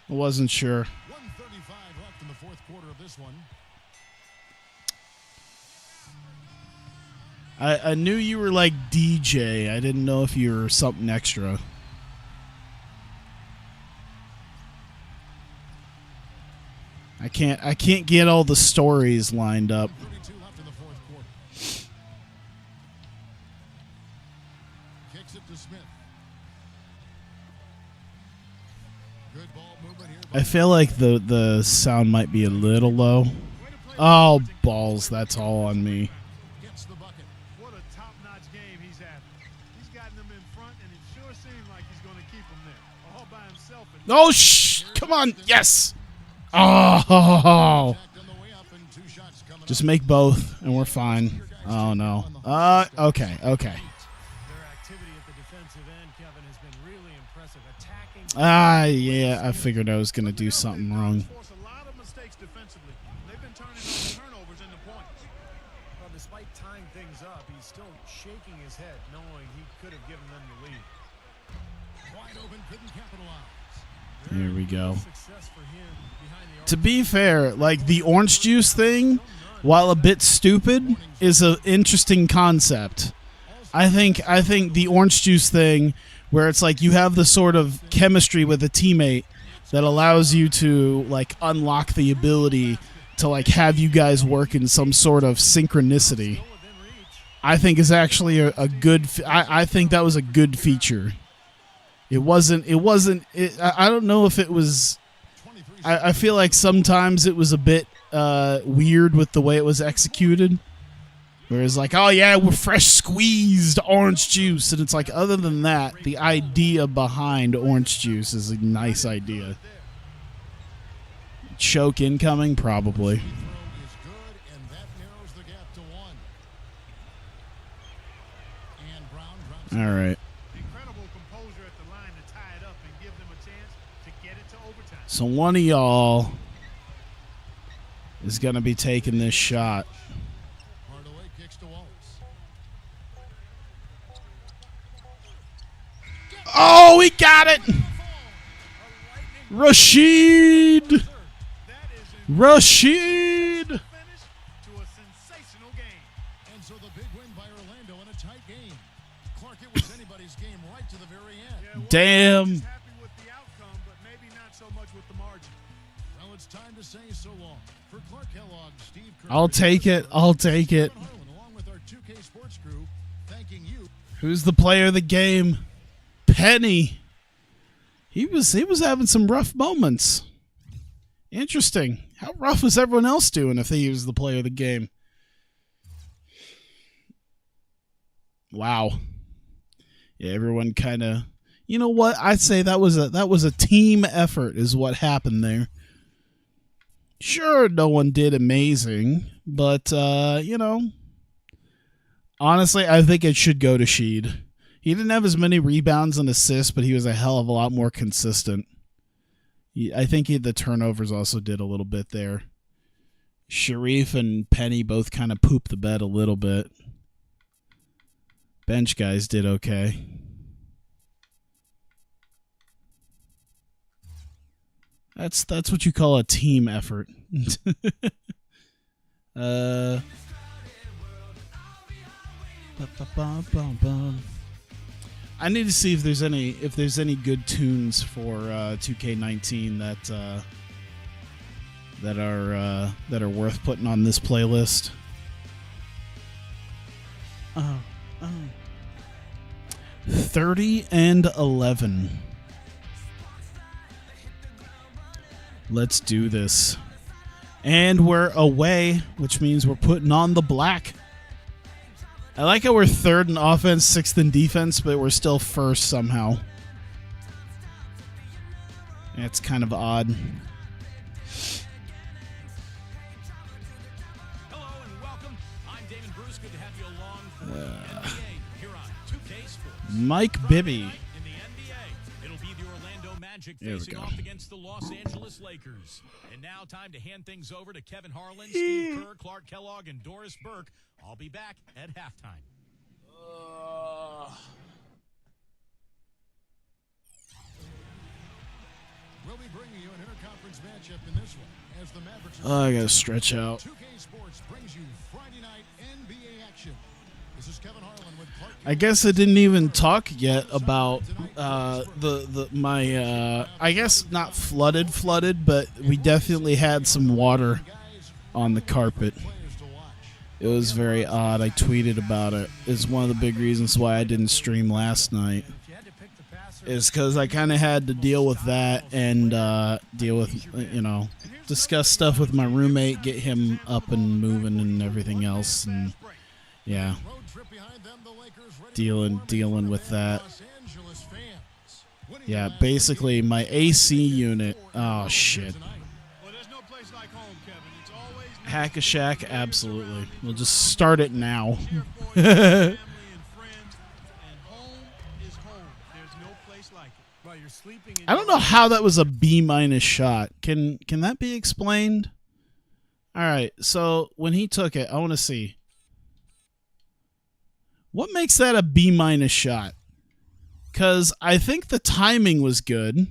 I wasn't sure. 1:35 left in the fourth quarter of this one. I knew you were like DJ. I didn't know if you were something extra. I can't get all the stories lined up. 32 left in the fourth quarter. Kicks it to Smith. Good ball movement here. I feel like the sound might be a little low. Oh, balls. That's all on me. Gets the bucket. What a top-notch game he's having. He's gotten them in front, and it sure seems like he's going to keep them there. All by himself. Oh, come on. Yes. Oh. Just make both, and we're fine. Oh, no. Okay. Their activity at the defensive end, Kevin, has been really impressive. Attacking. Yeah, I figured I was going to do something wrong. Force a lot of mistakes defensively. They've been turning those turnovers into points. Well, despite tying things up, he's still shaking his head, knowing he could have given them the lead. Wide open, couldn't capitalize. Here we go. Success for him behind the arc. To be fair, like the orange juice thing, while a bit stupid, is an interesting concept. I think the orange juice thing, where it's like you have the sort of chemistry with a teammate that allows you to like unlock the ability to like have you guys work in some sort of synchronicity. I think is actually a good. I think that was a good feature. It wasn't. I don't know if it was. I feel like sometimes it was a bit weird with the way it was executed. Where it's like, oh yeah, we're fresh squeezed orange juice, and it's like, other than that, the idea behind orange juice is a nice idea. Choke incoming, probably. Is good, and that narrows the gap to one. And Brown drops. All right. Incredible composure at the line to tie it up and give them a chance to get it to overtime. So one of y'all is going to be taking this shot. Hardaway kicks to Wallace. Oh, he got it! Rashid! Rashid! Finish to a sensational game. And so the big win by Orlando in a tight game. Clark, it was anybody's game right to the very end. Yeah, well, Damn. just happy with the outcome, but maybe not so much with the margin. Well, it's time to say so long. For Clark Kellogg, Steve Kerr, I'll take it. I'll take it. along with our 2K Sports crew, thanking you. Who's the player of the game? Penny. He was having some rough moments. Interesting. How rough was everyone else doing if he was the player of the game? Wow. Yeah, everyone kind of. You know what? I'd say that was a team effort is what happened there. Sure, no one did amazing, but you know, Honestly, I think it should go to Sheed. He didn't have as many rebounds and assists, but he was a hell of a lot more consistent. I think the turnovers also did a little bit there. Sharif and Penny both kind of pooped the bed a little bit. Bench guys did okay. That's what you call a team effort. I need to see if there's any good tunes for 2K19 that are worth putting on this playlist. 30-11. Let's do this. And we're away, which means we're putting on the black. I like how we're third in offense, sixth in defense, but we're still first somehow. That's kind of odd. Hello and welcome. I'm Damon Bruce. Good to have you along for the NBA here on 2K Sports. Mike Bibby. In the NBA, it'll be the Orlando Magic There we facing go. off against the Los Angeles Lakers. And now time to hand things over to Kevin Harlan, Steve Kerr, Clark Kellogg, and Doris Burke. I'll be back at halftime. We'll be bringing you an interconference matchup in this one as the Mavericks. I gotta stretch out. 2K Sports brings you Friday night NBA action. This is Kevin Harlan with Clark. I guess I didn't even talk yet about my I guess not flooded, but we definitely had some water on the carpet. It was very odd. I tweeted about it. It's one of the big reasons why I didn't stream last night. Is because I kind of had to deal with that and deal with, discuss stuff with my roommate, get him up and moving and everything else. And yeah, dealing with that. Yeah, basically my AC unit. Oh, shit. Well, there's no place like home, Kevin. It's always Hack a Shack, absolutely. We'll just start it now. here for your family and friends, and home is home. There's no place like it. Well, you're sleeping in I don't know how that was a B- shot. Can that be explained? All right, so when he took it, I want to see. What makes that a B- shot? Because I think the timing was good.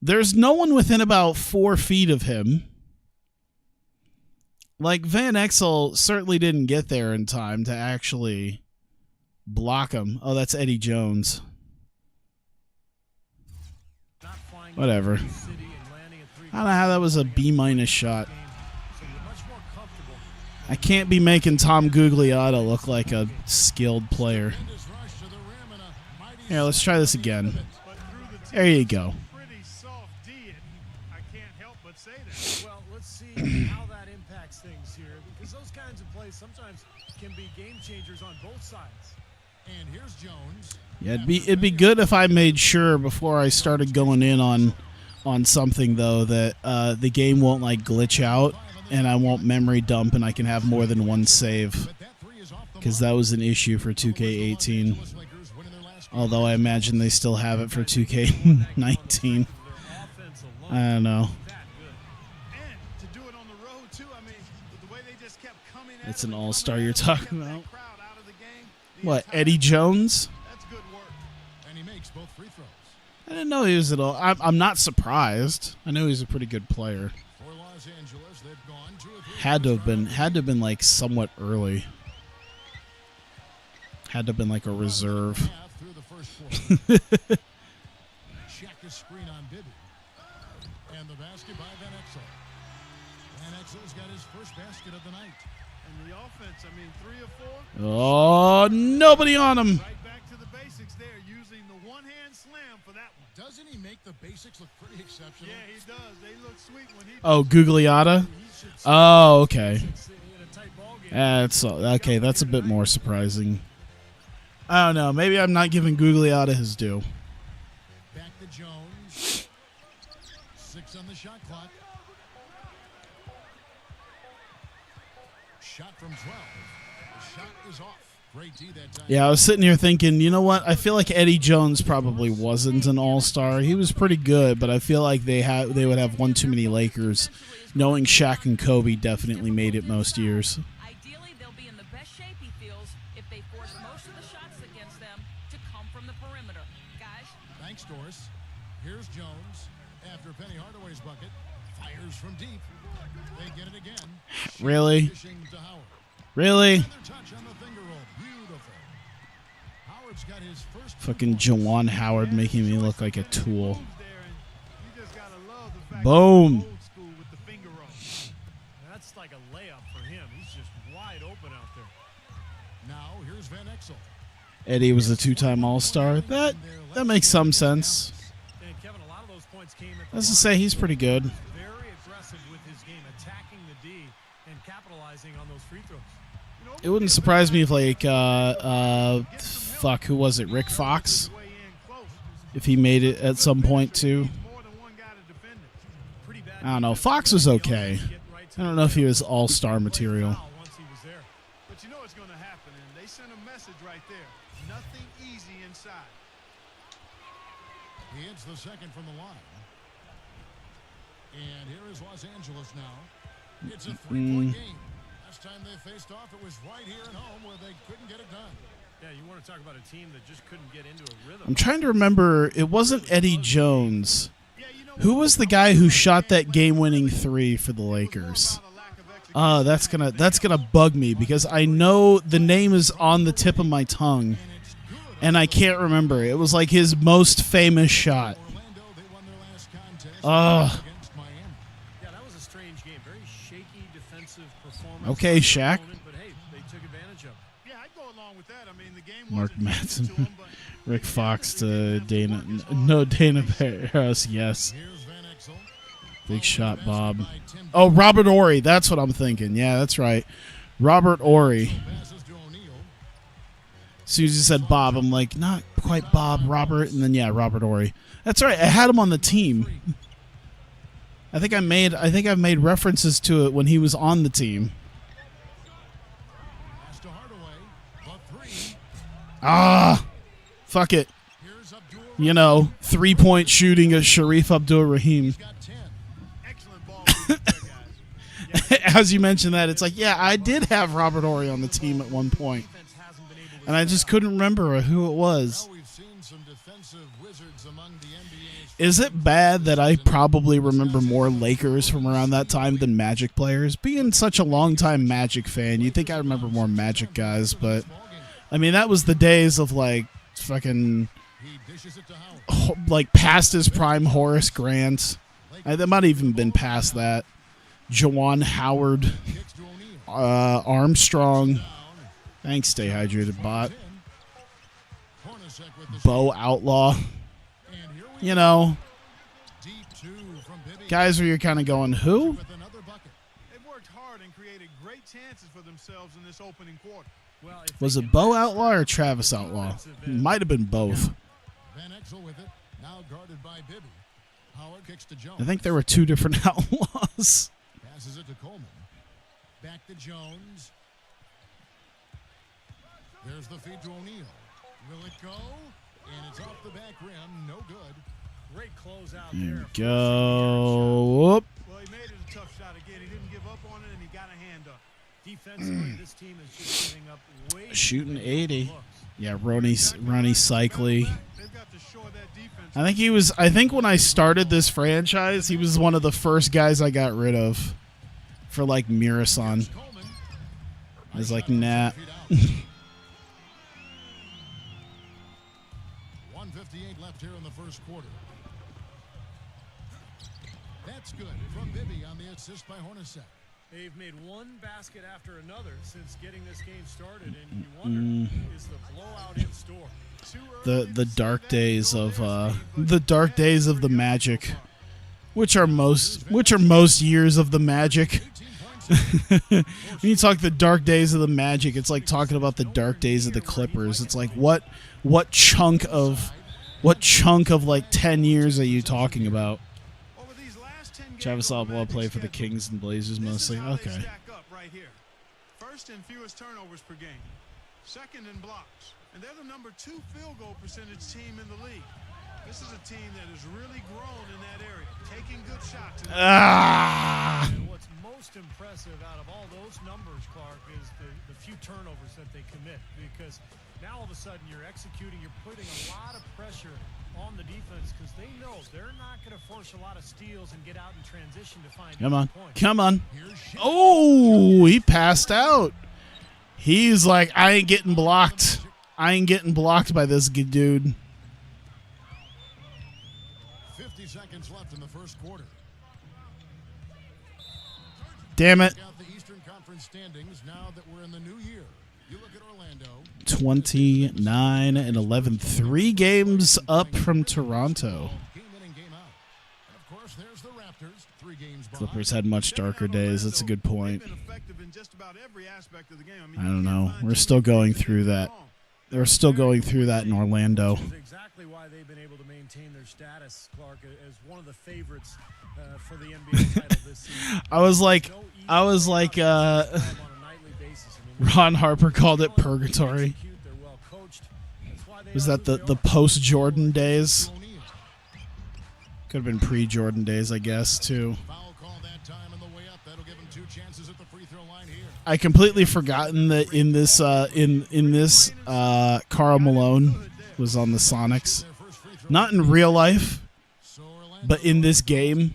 There's no one within about 4 feet of him. Like, Van Exel certainly didn't get there in time to actually block him. Oh, that's Eddie Jones. Whatever. I don't know how that was a B- shot. I can't be making Tom Gugliotta look like a skilled player. Here, let's try this again. There you go. Pretty soft D, I can't help but say that. Well, let's see how that impacts things here, because those kinds of plays sometimes can be game changers on both sides. And here's Jones. Yeah, it'd be good if I made sure before I started going in on something though that the game won't like glitch out and I won't memory dump and I can have more than one save, because that was an issue for 2K18. Although I imagine they still have it for 2K19. I don't know. And to do it on the road, too, I mean, with the way they just kept coming at It's it an and all-star coming you're at it, talking kept that about. crowd out of the game the What, entire Eddie time. Jones? That's good work. And he makes both free throws. I didn't know he was at all. I'm not surprised. I know he's a pretty good player. For Los Angeles, they've gone 2 of 3. Had to have been like somewhat early. Had to have been like a reserve. Through the first quarter. Check the screen on Bibby. And the basket by Van Exel. Van Exel's got his first basket of the night. And the offense, I mean, 3 or 4, Oh, nobody on him. right back to the basics there, using the one-hand slam for that one. Doesn't he make the basics look pretty exceptional? Yeah, he does. They look sweet when he Oh, Gugliotta? Oh, okay. In a tight ball game. That's okay. That's a bit more surprising. I don't know. Maybe I'm not giving Gugliotta his due. Back to Jones. 6 on the shot clock. Shot from 12. The shot is off. Great D that time. Yeah, I was sitting here thinking, you know what? I feel like Eddie Jones probably wasn't an all-star. He was pretty good, but I feel like they would have one too many Lakers. Knowing Shaq and Kobe definitely made it most years. Ideally, they'll be in the best shape, he feels, if they force most of the shots against them to come from the perimeter. Guys? Thanks, Doris. Here's Jones. After Penny Hardaway's bucket, fires from deep. They get it again. Really? Dishing to Howard. Really? Another touch on the finger roll. Beautiful. Howard's got his first Fucking Jawan Howard making me look like a tool. You just gotta love the fact Boom. that he's old school with the finger roll. That's like a layup for him. He's just wide open out there. Now here's Van Exel. Eddie was a two-time all-star. That makes some sense. And Kevin, a lot of those points came at the Let's line. just say he's pretty good. Very aggressive with his game, attacking the D and capitalizing on those free throws. It wouldn't surprise me if, like, fuck, who was it? Rick Fox? If he made it at some point, too. More than one guy to defend it. Pretty bad. I don't know. Fox was okay. I don't know if he was all-star material. Once he was there. But you know it's going to happen, and they sent a message right there. Nothing easy inside. He hits the second from the line. And here is Los Angeles now. It's a three-point game. Last time they faced off, it was right here at home where they couldn't get it done. Yeah, you want to talk about a team that just couldn't get into a rhythm. I'm trying to remember. It wasn't Eddie Jones. Who was the guy who shot that game-winning three for the Lakers? That's gonna bug me because I know the name is on the tip of my tongue, and I can't remember. It was like his most famous shot. Orlando, they won their last contest against Miami. Yeah, that was a strange game. Very shaky defensive performance. Okay, Shaq. But hey, they took advantage of it. Yeah, I'd go along with that. I mean, the game Mark wasn't easy to Madsen, him, but Rick Fox to Dana. No, Dana Harris. Yes. Here's Van Exel. Big shot, Bob. By Tim Oh, Robert Horry. That's what I'm thinking. Yeah, that's right. Robert Horry. passes to O'Neal. As soon as you said Bob, I'm like, not quite Bob, Robert, and then yeah, Robert Horry. That's right. I had him on the team. I think I've made references to it when he was on the team. Pass to Hardaway. A three. Ah, fuck it. Here's Abdul. You know, 3-point shooting of Sharif Abdul-Rahim. He's got 10. excellent ball movement there, guys. As you mentioned that, it's like, yeah, I did have Robert Horry on the team at one point, Defense hasn't been able to and I just couldn't remember who it was. Now we've seen some defensive wizards among the NBA's. Is it bad that I probably remember more Lakers from around that time than Magic players? Being such a long-time Magic fan, you'd think I remember more Magic guys, but I mean, that was the days of like fucking He dishes it to Howard. like past his prime Horace Grant. That might have even been past that. Jawan Howard, Kicks to O'Neal. Armstrong. Thanks, stay hydrated, bot. Hornacek with the Bo Outlaw. shot. And here we You know, deep two from Bibby. guys where you're kind of going, who? With another bucket. They've worked hard and created great chances for themselves in this opening quarter. Well, if Was they it can Bo match Outlaw or that Travis Outlaw? defensive end, Might have been both. Van Exel with it. Now guarded by Bibby. Howard kicks to Jones. I think there were two different Outlaws. Passes it to Coleman. Back to Jones. There's the feed to O'Neal. Will it go? And it's off the back rim. No good. Great closeout There there. we go. Whoop. Well, he made it a tough shot again. He didn't give up on it, and he got a hand up. Defensively, this team is just giving up way too Shooting many 80. looks. Yeah, Ronnie Cycli. They've got to shore that defense. I think when I started this franchise, he was one of the first guys I got rid of for like Mirasan. Coleman. I was like, nah. 1:58 left here in the first quarter. That's good from Bibby on the assist by Hornacek. They've made one basket after another since getting this game started, and you wonder, is the blowout in store? The dark days of the Magic, which are most years of the Magic. When you talk the dark days of the Magic, it's like talking about the dark days of the Clippers. It's like what chunk of like 10 years are you talking about? Over these last 10 games Travis on the Outlaw Magic's played for the schedule, Kings and Blazers this is mostly. how they Okay. stack up right here. First and fewest turnovers per game. second in blocks. And they're the number 2 field goal percentage team in the league. This is a team that has really grown in that area, taking good shots. And what's most impressive out of all those numbers, Clark, is the few turnovers that they commit. Because now all of a sudden you're executing, you're putting a lot of pressure on the defense because they know they're not going to force a lot of steals and get out in transition to find points. Come on. Oh, he passed out. He's like, I ain't getting blocked. I ain't getting blocked by this dude. 50 seconds left in the first quarter. Damn it. Check out the Eastern Conference standings now that we're in the new year. You look at Orlando. 29-11. 3 games up from Toronto. Game in and game out. And of course, there's the Raptors. 3 games behind. Clippers had much darker days. That's a good point. They've been effective in just about every aspect of the game. I don't know. We're still going through that. They're still going through that in Orlando. Which is exactly why they've been able to maintain their status, Clark, as one of the favorites for the NBA title this season. I was like Ron Harper called it purgatory. Was that the post-Jordan days? Could have been pre-Jordan days, I guess, too. Foul call that time on the way up. That'll give him 2 chances at the free throw line here. I completely forgotten that in this Karl Malone was on the Sonics. Not in real life, but in this game,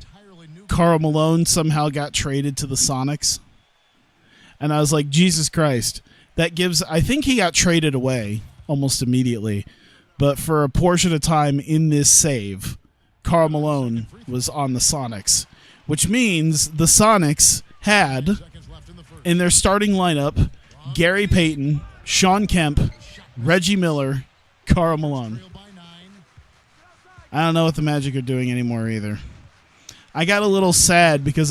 Karl Malone somehow got traded to the Sonics. And I was like, Jesus Christ. That gives, I think he got traded away almost immediately. But for a portion of time in this save, Karl Malone was on the Sonics, which means the Sonics had in their starting lineup Gary Payton, Sean Kemp, Reggie Miller, Karl Malone. I don't know what the Magic are doing anymore either. I got a little sad because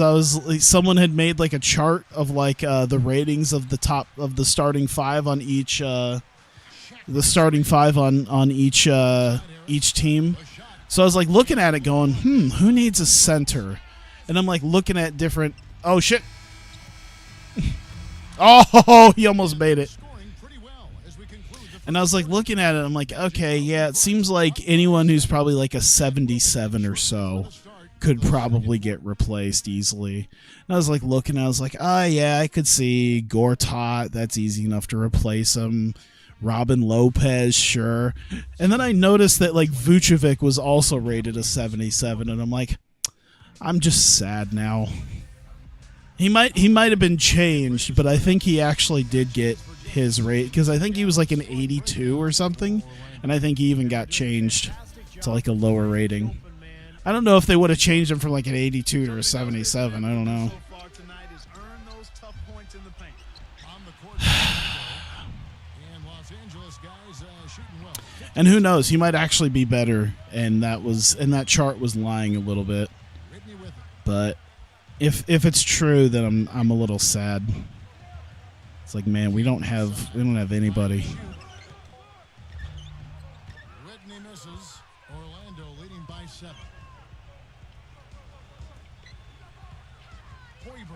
someone had made like a chart of like the ratings of the top of the starting 5 on each each team. So I was like looking at it going, who needs a center? And I'm like looking at different. Oh shit! Oh, he almost made it. And I was like looking at it. I'm like, okay, yeah, it seems like anyone who's probably like a 77 or so could probably get replaced easily. And I was like looking, I was like, yeah, I could see Gortat. That's easy enough to replace him. Robin Lopez, sure. And then I noticed that like Vucevic was also rated a 77, and I'm like, I'm just sad now. He might have been changed, but I think he actually did get his rate because I think he was like an 82 or something, and I think he even got changed to like a lower rating. I don't know if they would have changed him from like an 82 to a 77. I don't know. And who knows? He might actually be better, and that chart was lying a little bit. But if it's true, then I'm a little sad. It's like, man, we don't have anybody. Whitney misses. Orlando leading by 7. Hoiberg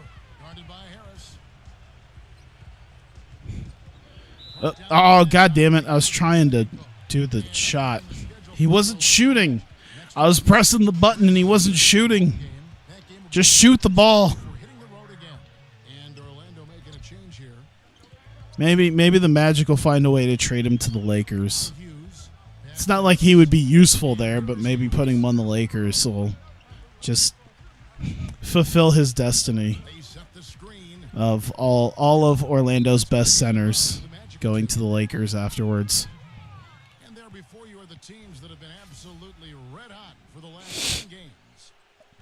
guarded by Harris. Oh, God damn it. I was trying to do the shot. He wasn't shooting. I was pressing the button and he wasn't shooting. Just shoot the ball. Maybe the Magic will find a way to trade him to the Lakers. It's not like he would be useful there, but maybe putting him on the Lakers will just fulfill his destiny of all of Orlando's best centers going to the Lakers afterwards. And there before you are the teams that have been absolutely red hot for the last 10 games.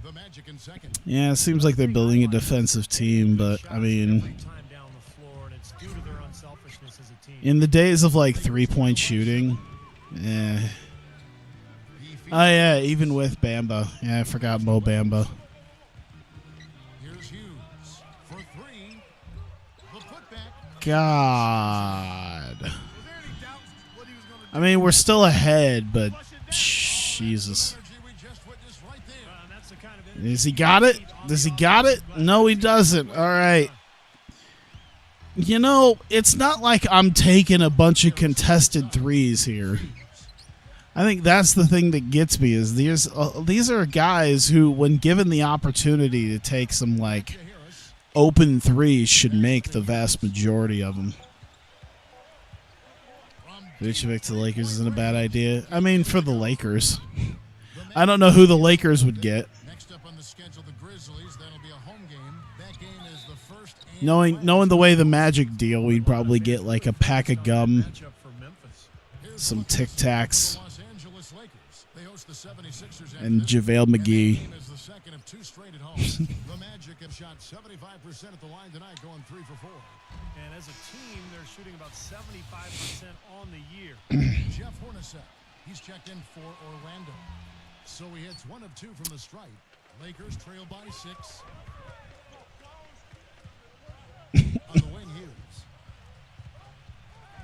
The Magic in second. Yeah, it seems like they're building a defensive team, but I mean, in the days of like 3-point shooting, Oh yeah, even with Bamba. Yeah, I forgot Mo Bamba. Here's Hughes for 3. The putback. God. I mean, we're still ahead, but Jesus. Has he got it? Does he got it? No, he doesn't. All right. You know, it's not like I'm taking a bunch of contested threes here. I think that's the thing that gets me is these are guys who, when given the opportunity to take some like open threes, should make the vast majority of them. Vucevic to the Lakers isn't a bad idea. I mean, for the Lakers. I don't know who the Lakers would get. Next up on the schedule, the Grizzlies. That'll be a home game. That game is the first. Knowing the way the Magic deal, we'd probably get like a pack of gum, some Tic Tacs, and JaVale McGee. The Magic have shot 75% at the line tonight, going 3 for 4. And as a team, they're shooting about 75% on the year. Jeff Hornacek, he's checked in for Orlando. So he hits 1 of 2 from the stripe. Lakers trail by 6. On the wing, Hughes.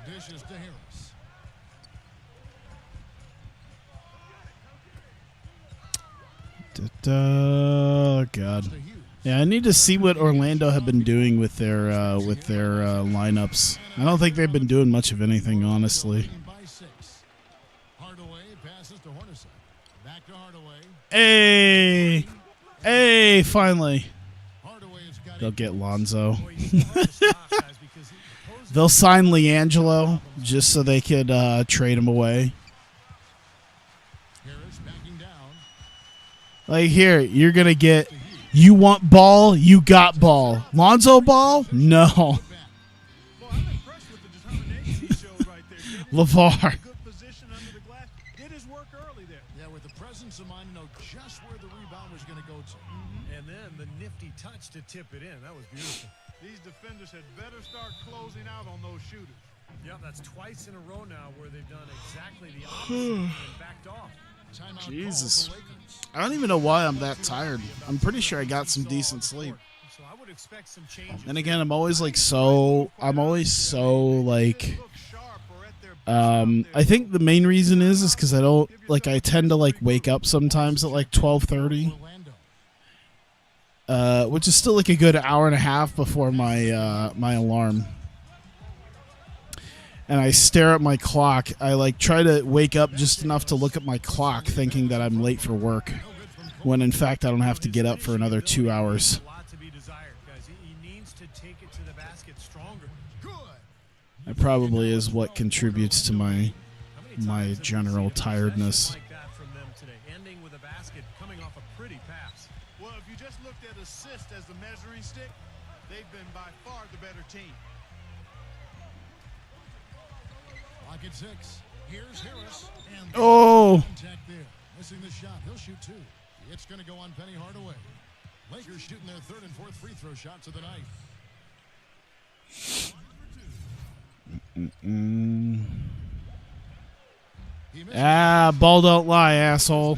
Dishes to Harris. Oh God. Yeah, I need to see what Orlando have been doing with their lineups. I don't think they've been doing much of anything, honestly. Hey, finally. They'll get Lonzo. They'll sign LiAngelo just so they could trade him away. Like, here, you're going to get... You want ball? You got ball. Lonzo Ball? No. Well, I'm impressed with the determination he showed right there. LeVar. Good position under the glass. Did his work early there. Yeah, with the presence of mind to know just where the rebound was going to go to. And then the nifty touch to tip it in. That was beautiful. These defenders had better start closing out on those shooters. Yep, that's twice in a row now where they've done exactly the opposite and backed off. Jesus. I don't even know why I'm that tired. I'm pretty sure I got some decent sleep. So I would expect some changes. And again, I'm always so like, I think the main reason is because I don't, like, I tend to, like, wake up sometimes at, like, 12:30. Which is still, like, a good hour and a half before my, my alarm. And I stare at my clock. I like try to wake up just enough to look at my clock thinking that I'm late for work, when in fact I don't have to get up for another 2 hours. That probably is what contributes to my general tiredness. Well, if you just looked at assist as the measuring stick, they've been by far the better team. Pocket 6. Here's Harris. And contact there. Missing the shot. He'll shoot 2. It's going to go on Penny Hardaway. Lakers shooting their 3rd and 4th free throw shots of the night. Ball don't lie, asshole.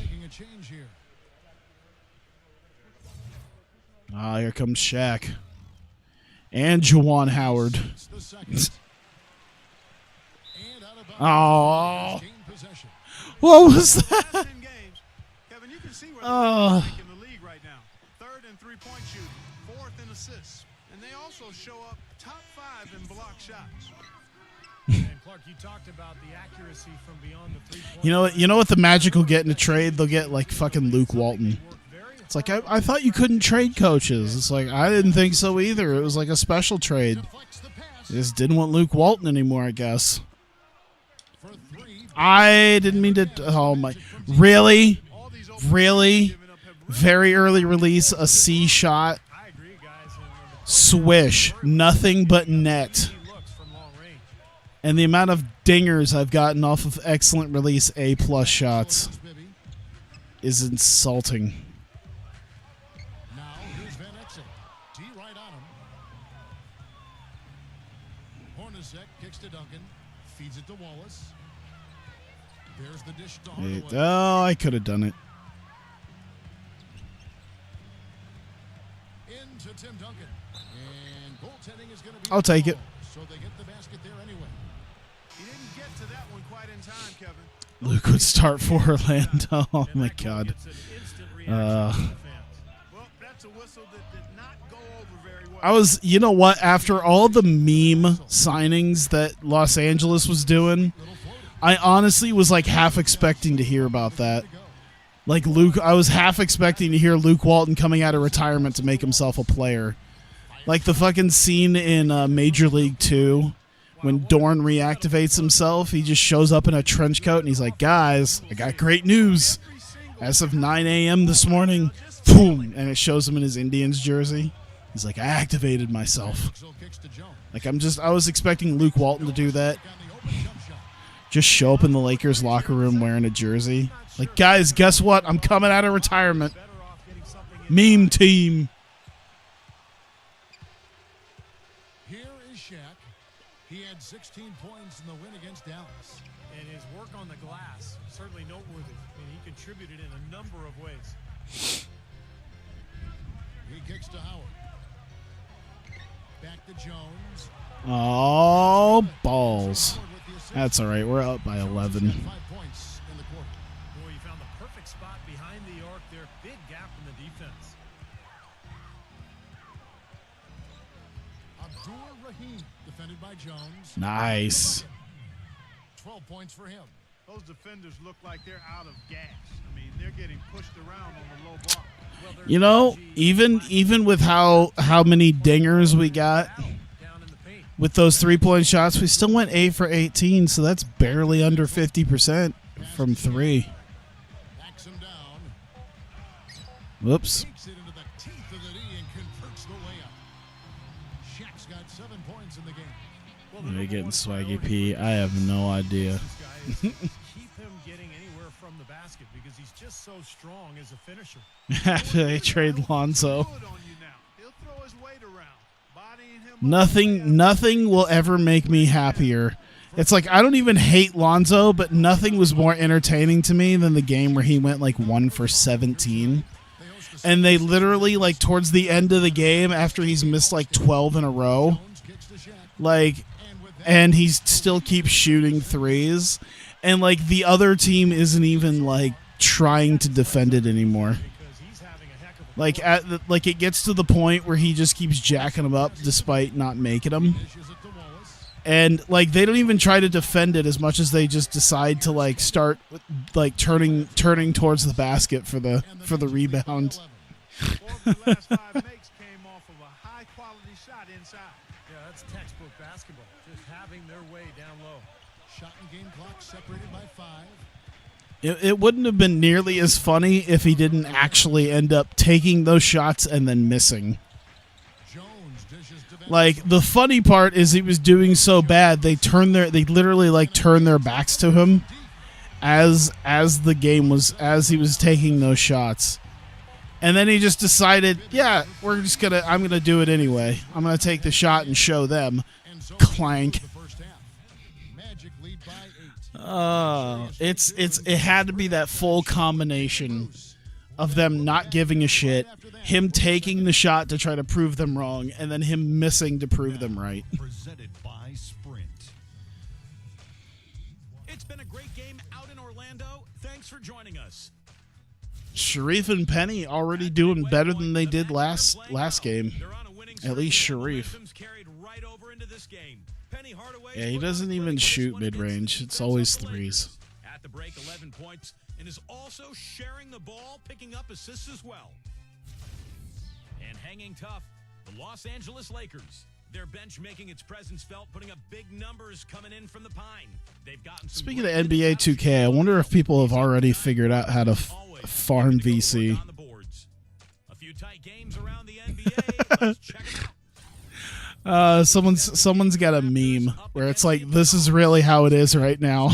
Here comes Shaq. And Juwan Howard. Oh, what was that? Kevin, you can see where they're in the league right now. 3rd in 3-point shooting, 4th in assists, and they also show up top 5 in block shots. And Clark, you talked about the accuracy from beyond the 3-point. You know what the Magic will get in a trade? They'll get like fucking Luke Walton. It's like I thought you couldn't trade coaches. It's like I didn't think so either. It was like a special trade. They just didn't want Luke Walton anymore, I guess. I didn't mean to. Oh my! Really? Very early release, a C shot. Swish, nothing but net. And the amount of dingers I've gotten off of excellent release A+ shots is insulting. Now here's Van Exel. T right on him. Hornacek kicks to Duncan, feeds it to Wallace. There's the dish to Hardaway. Oh, I could have done it. Into Tim Duncan. And goaltending is going to be I'll take it. So they get the basket there anyway. He didn't get to that one quite in time, Kevin. Luke would start for Orlando. Oh my God. Well, that's a whistle that did not go over very well. you know what? After all the meme signings that Los Angeles was doing, I honestly was like half expecting to hear about that. Like I was half expecting to hear Luke Walton coming out of retirement to make himself a player. Like the fucking scene in Major League 2 when Dorn reactivates himself. He just shows up in a trench coat and he's like, guys, I got great news. As of 9 a.m. this morning, boom, and it shows him in his Indians jersey. He's like, I activated myself. Like I was expecting Luke Walton to do that. Just show up in the Lakers locker room wearing a jersey. Like, guys, guess what? I'm coming out of retirement. Meme team. Here is Shaq. He had 16 points in the win against Dallas. And his work on the glass, certainly noteworthy. And he contributed in a number of ways. He kicks to Howard. Back to Jones. Oh, balls. That's all right. We're up by 11. 5 points in the quarter. Boy, you found the perfect spot behind the arc there. Big gap in the defense. Abdur-Rahim, defended by Jones. Nice. 12 points for him. Those defenders look like they're out of gas. I mean, they're getting pushed around on the low block. You know, even with how many dingers we got with those 3-point shots, we still went 8 for 18, so that's barely under 50% from 3. Backs him down. Whoops. Takes it into the teeth of the knee and converts the layup. Shaq's got 7 points in the game. Well, Are they getting Swaggy P? I have no idea. Keep him getting anywhere from the basket because he's just so strong as a finisher. After they trade Lonzo. Good on you now. He'll throw his weight around, bodying him up. Nothing will ever make me happier. It's like I don't even hate Lonzo, but nothing was more entertaining to me than the game where he went like 1 for 17. And they literally, like, towards the end of the game, after he's missed like 12 in a row, like, and he still keeps shooting threes, and like the other team isn't even like trying to defend it anymore. Like like it gets to the point where he just keeps jacking them up despite not making them, and like they don't even try to defend it as much as they just decide to like start like turning towards the basket for the rebound. The last 5 makes came off of a high-quality shot inside. Yeah, that's textbook basketball. Just having their way down low. Shot and game clock separated by 5. It wouldn't have been nearly as funny if he didn't actually end up taking those shots and then missing. Jones dishes to Like the funny part is he was doing so bad they literally like turned their backs to him as he was taking those shots. And then he just decided, yeah, I'm gonna do it anyway. I'm gonna take the shot and show them. Clank. Magic lead by 8. Oh, it had to be that full combination of them not giving a shit, him taking the shot to try to prove them wrong, and then him missing to prove them right. Presented by Sprint. It's been a great game out in Orlando. Thanks for joining us. Sharif and Penny already doing better than they did last game. At least Sharif. Yeah, he doesn't even shoot mid-range. It's always threes. At the break, 11 points, and is also sharing the ball, picking up assists as well. And hanging tough, the Los Angeles Lakers. Their bench making its presence felt, putting up big numbers coming in from the Pine. They've gotten some. Speaking of NBA 2K, I wonder if people have already figured out how to farm VC. A few tight games around the NBA. Let's check it out. Someone's got a meme where it's like, this is really how it is right now.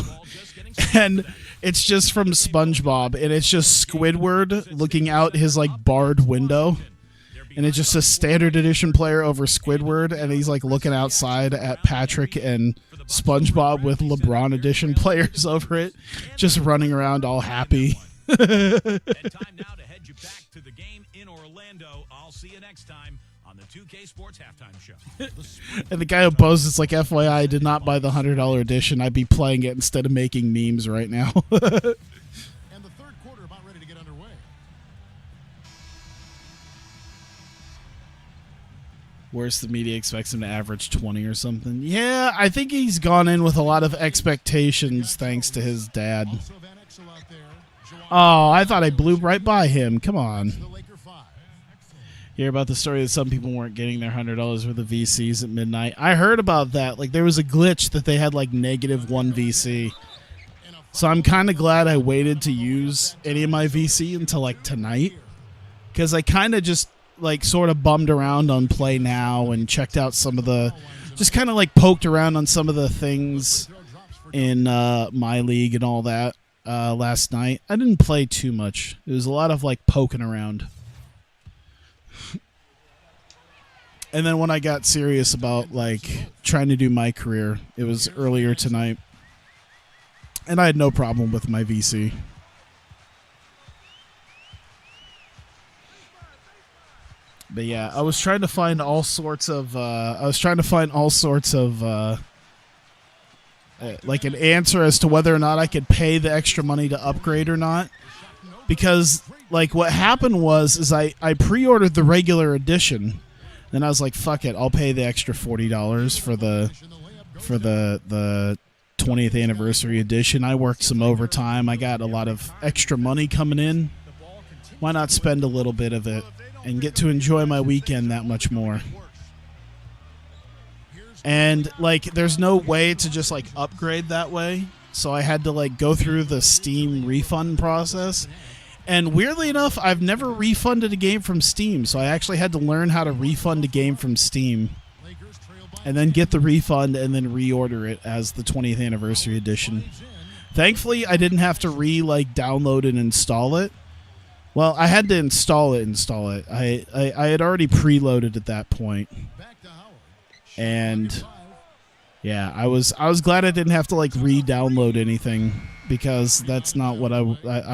And it's just from SpongeBob, and it's just Squidward looking out his like barred window. And it's just a standard edition player over Squidward, and he's like looking outside at Patrick and SpongeBob with LeBron edition players over it, just running around all happy. And time now to head you back to the game in Orlando. I'll see you next time on the 2K Sports Halftime Show. And the guy who posts, it's like, FYI, I did not buy the $100 edition. I'd be playing it instead of making memes right now. And the third quarter about ready to get underway. Worse, the media expects him to average 20 or something. Yeah, I think he's gone in with a lot of expectations thanks to his dad. Oh, I thought I blew right by him. Come on. Hear about the story that some people weren't getting their $100 worth of VCs at midnight. I heard about that. Like, there was a glitch that they had, like, -1 VC. So I'm kind of glad I waited to use any of my VC until, like, tonight. Because I kind of just, like, sort of bummed around on Play Now and checked out some of the... Just kind of, like, poked around on some of the things in my league and all that last night. I didn't play too much. It was a lot of, like, poking around. And then when I got serious about, like, trying to do MyCareer, it was earlier tonight. And I had no problem with my VC. But yeah, I was trying to find all sorts of like an answer as to whether or not I could pay the extra money to upgrade or not. Because, like, what happened was I pre-ordered the regular edition. Then I was like, fuck it, I'll pay the extra $40 for the 20th anniversary edition. I worked some overtime. I got a lot of extra money coming in. Why not spend a little bit of it and get to enjoy my weekend that much more? And, like, there's no way to just, like, upgrade that way. So I had to, like, go through the Steam refund process. And weirdly enough, I've never refunded a game from Steam. So I actually had to learn how to refund a game from Steam. And then get the refund and then reorder it as the 20th anniversary edition. Thankfully, I didn't have to download and install it. Well, I had to install it. I had already preloaded at that point. And yeah, I was glad I didn't have to, like, re-download anything, because that's not what I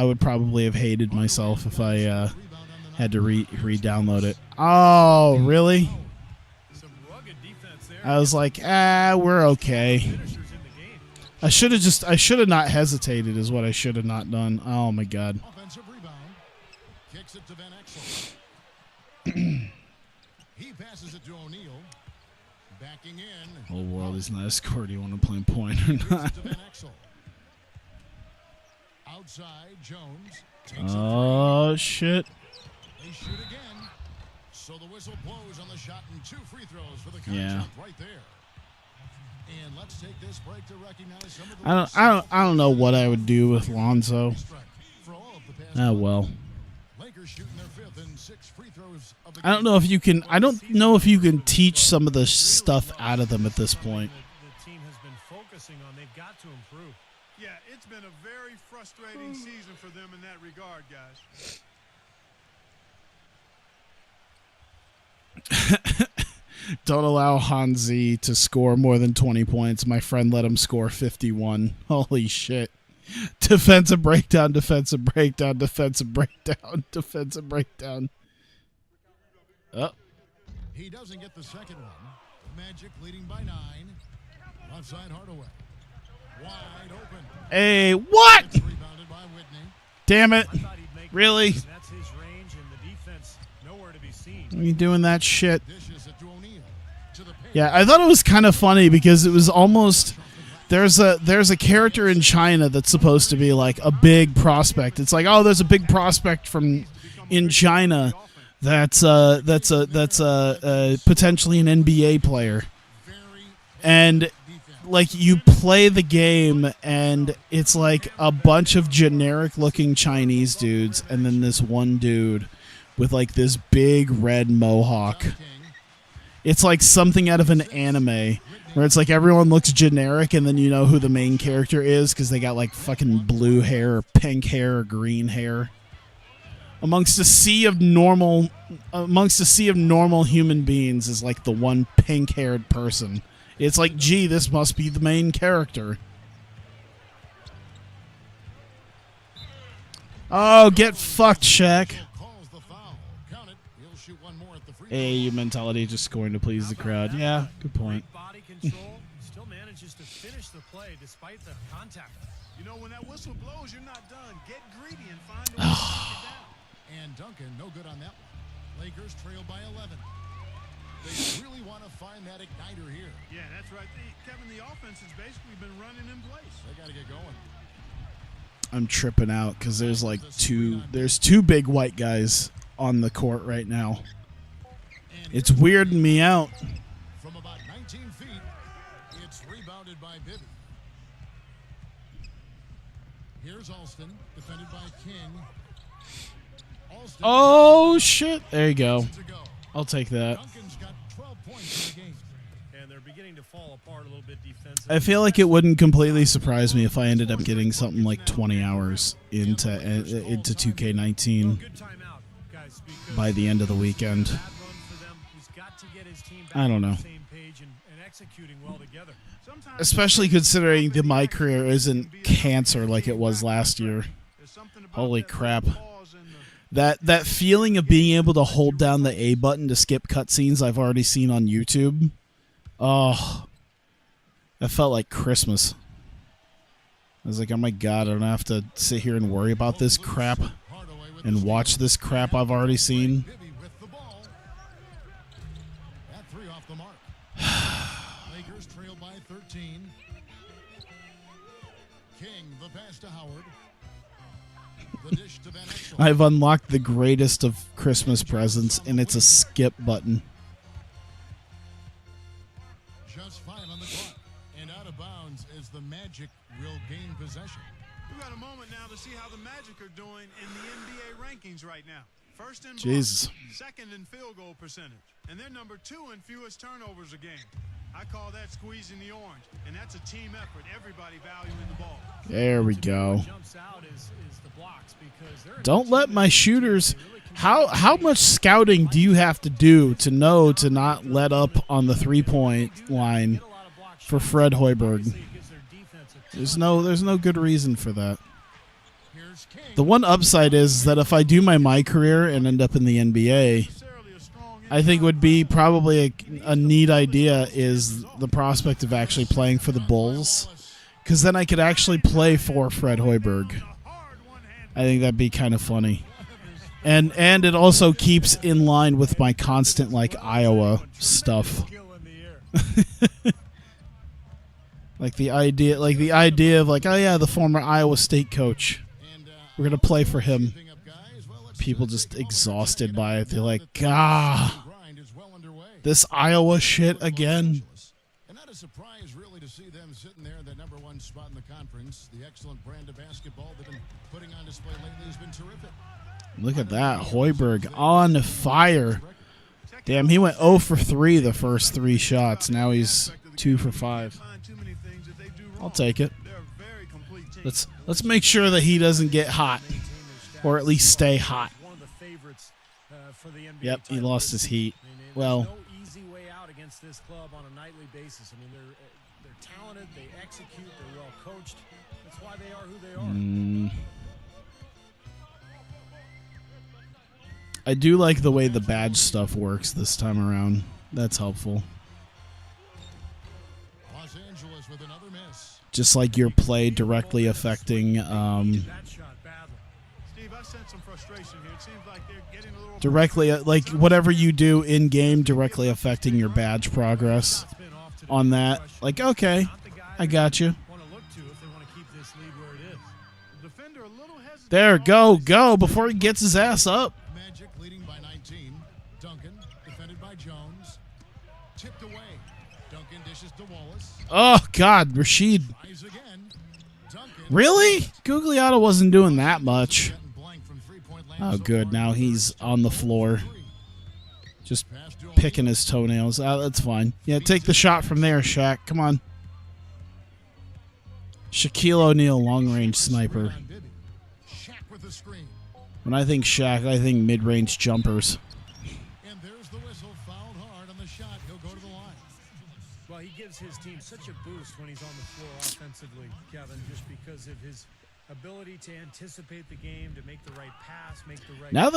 would probably have hated myself if I had to re-download it. Oh, really? I was like, we're okay. I should have not hesitated is what I should have not done. Oh my god. He passes it to O'Neal. Backing in. Whole world is not a score. Do you want to play point or not? Outside, Jones. Oh shit. They shoot again. So the whistle blows on the shot and 2 free throws for the contract right there. And let's take this break to recognize some of the I don't know what I would do with Lonzo. Oh well. Lakers shooting their 5th and 6 free throws of the I don't know if you can teach some of the stuff out of them at this point. The team has been focusing on. They've got to improve. Yeah, it's been a very frustrating season for them in that regard, guys. Don't allow Hanzi to score more than 20 points. My friend let him score 51. Holy shit. Defensive breakdown, defensive breakdown, defensive breakdown, defensive breakdown. Oh. He doesn't get the second one. Magic leading by 9. Left side Hardaway. Wide open. Hey, what? Rebounded by Whitney. Damn it. Really? That's his range, and the defense nowhere to be seen. Are you doing that shit? Dishes it to O'Neal. To the paint. Yeah, I thought it was kind of funny because it was almost... There's a character in China that's supposed to be like a big prospect. It's like, oh, there's a big prospect in China that's potentially an NBA player. And like you play the game and it's like a bunch of generic looking Chinese dudes and then this one dude with like this big red mohawk. It's like something out of an anime where it's like everyone looks generic and then you know who the main character is because they got like fucking blue hair or pink hair or green hair. Amongst a sea of normal human beings is like the one pink-haired person. It's like, gee, this must be the main character. Oh, get fucked, Shaq. Hey, your mentality just scoring to please the crowd. Yeah, good point. Body control still manages to finish the play despite the contact. You know, when that whistle blows, you're not done. Get greedy and find a way to knock it down. And Duncan, no good on that one. Lakers trail by 11. They really want to find that igniter here. Yeah, that's right. Kevin, the offense has basically been running in place. They got to get going. I'm tripping out because there's like two big white guys on the court right now. It's weirding me out. From about 19 feet, it's rebounded by Bibby. Here's Alston, defended by King. Alston, Oh, shit. There you go. I'll take that. Duncan's got 12 points in the game. And they're beginning to fall apart a little bit defensively. I feel like it wouldn't completely surprise me if I ended up getting something like 20 hours into 2K19 Good timeout, guys, because by the end of the weekend. bad run for them. He's got to get his team back I don't on know. the same page and executing well together. Sometimes Especially considering the MyCareer isn't cancer like it was last year. there's something about Holy that crap. pause in the That feeling of being able to hold down the A button to skip cutscenes I've already seen on YouTube. Oh, that felt like Christmas. I was like, oh my god, I don't have to sit here and worry about this crap and watch this crap I've already seen. Bibby with the ball. That three off the mark. Lakers trail by 13. King, the pass to Howard. The dish to Van Exel. I've unlocked the greatest of Christmas presents, and it's a skip button. Just 5 on the clock. And out of bounds as the Magic will gain possession. We've got a moment now to see how the Magic are doing in the NBA rankings right now. First in Jesus. blocks, second in field goal percentage, and they're number 2 in fewest turnovers a game. I call that squeezing the orange, and that's a team effort. Everybody valuing the ball. There we go. Jumps out is the blocks because they're Don't let my shooters... How much scouting do you have to do to know to not let up on the three-point line for Fred Hoiberg? There's no good reason for that. Here's King. The one upside is that if I do my MyCareer and end up in the NBA, Necessarily a strong I think would be probably a neat idea is the prospect of actually playing for the Bulls, because then I could actually play for Fred Hoiberg. I think that'd be kind of funny. And it also keeps in line with my constant like Iowa stuff. like the idea of like, oh yeah, the former Iowa State coach. And, We're gonna play for him. picking up guys. Well, let's People see. just exhausted by it. They're like, The grind is well underway. this Iowa shit again. And not a surprise, really, to see them sitting there in the number 1 spot in the conference. The excellent brand of basketball they've been putting on display lately has been terrific. Look at that, Hoiberg on fire. Damn, he went 0 for 3 the first 3 shots. Now he's 2 for 5. I'll take it. Let's make sure that he doesn't get hot, or at least stay hot. One of the favorites for the NBA Yep, he title lost this his heat. season. I mean, Well, there's no easy way out against this club on a nightly basis. I mean, they're talented, they execute, they're well coached. That's why they are who they are. I do like the way the badge stuff works this time around. That's helpful. Los Angeles with another miss. Just like your play directly affecting That shot badly. Steve, I sense some frustration here. It seems like they're getting a little directly like whatever you do in game directly affecting your badge progress It's been off to on that. Like, okay, not the guy I got you. want to look to if they want to keep this lead where it is. The defender a little hesitant. There, go before he gets his ass up. Magic leading by 19. Duncan defended by Jones. Tipped away. Duncan dishes to Wallace. Oh God, Rashid. Tries again. Duncan. Really? Gugliotta wasn't doing that much. Getting blank from three-point land Oh, so good. far. Now he's on the floor, just Pass to picking his toenails. That's fine. Yeah, take the shot from there, Shaq. Come on. Shaquille O'Neal, long-range sniper. on Bibby. Shaq with the screen. When I think Shaq, I think mid-range jumpers. And there's the whistle. Fouled hard on the shot. He'll go to the line. Well, he gives his team such a boost when he's on the floor offensively, Kevin, just because of his ability to anticipate the game, to make the right pass, make the right. Now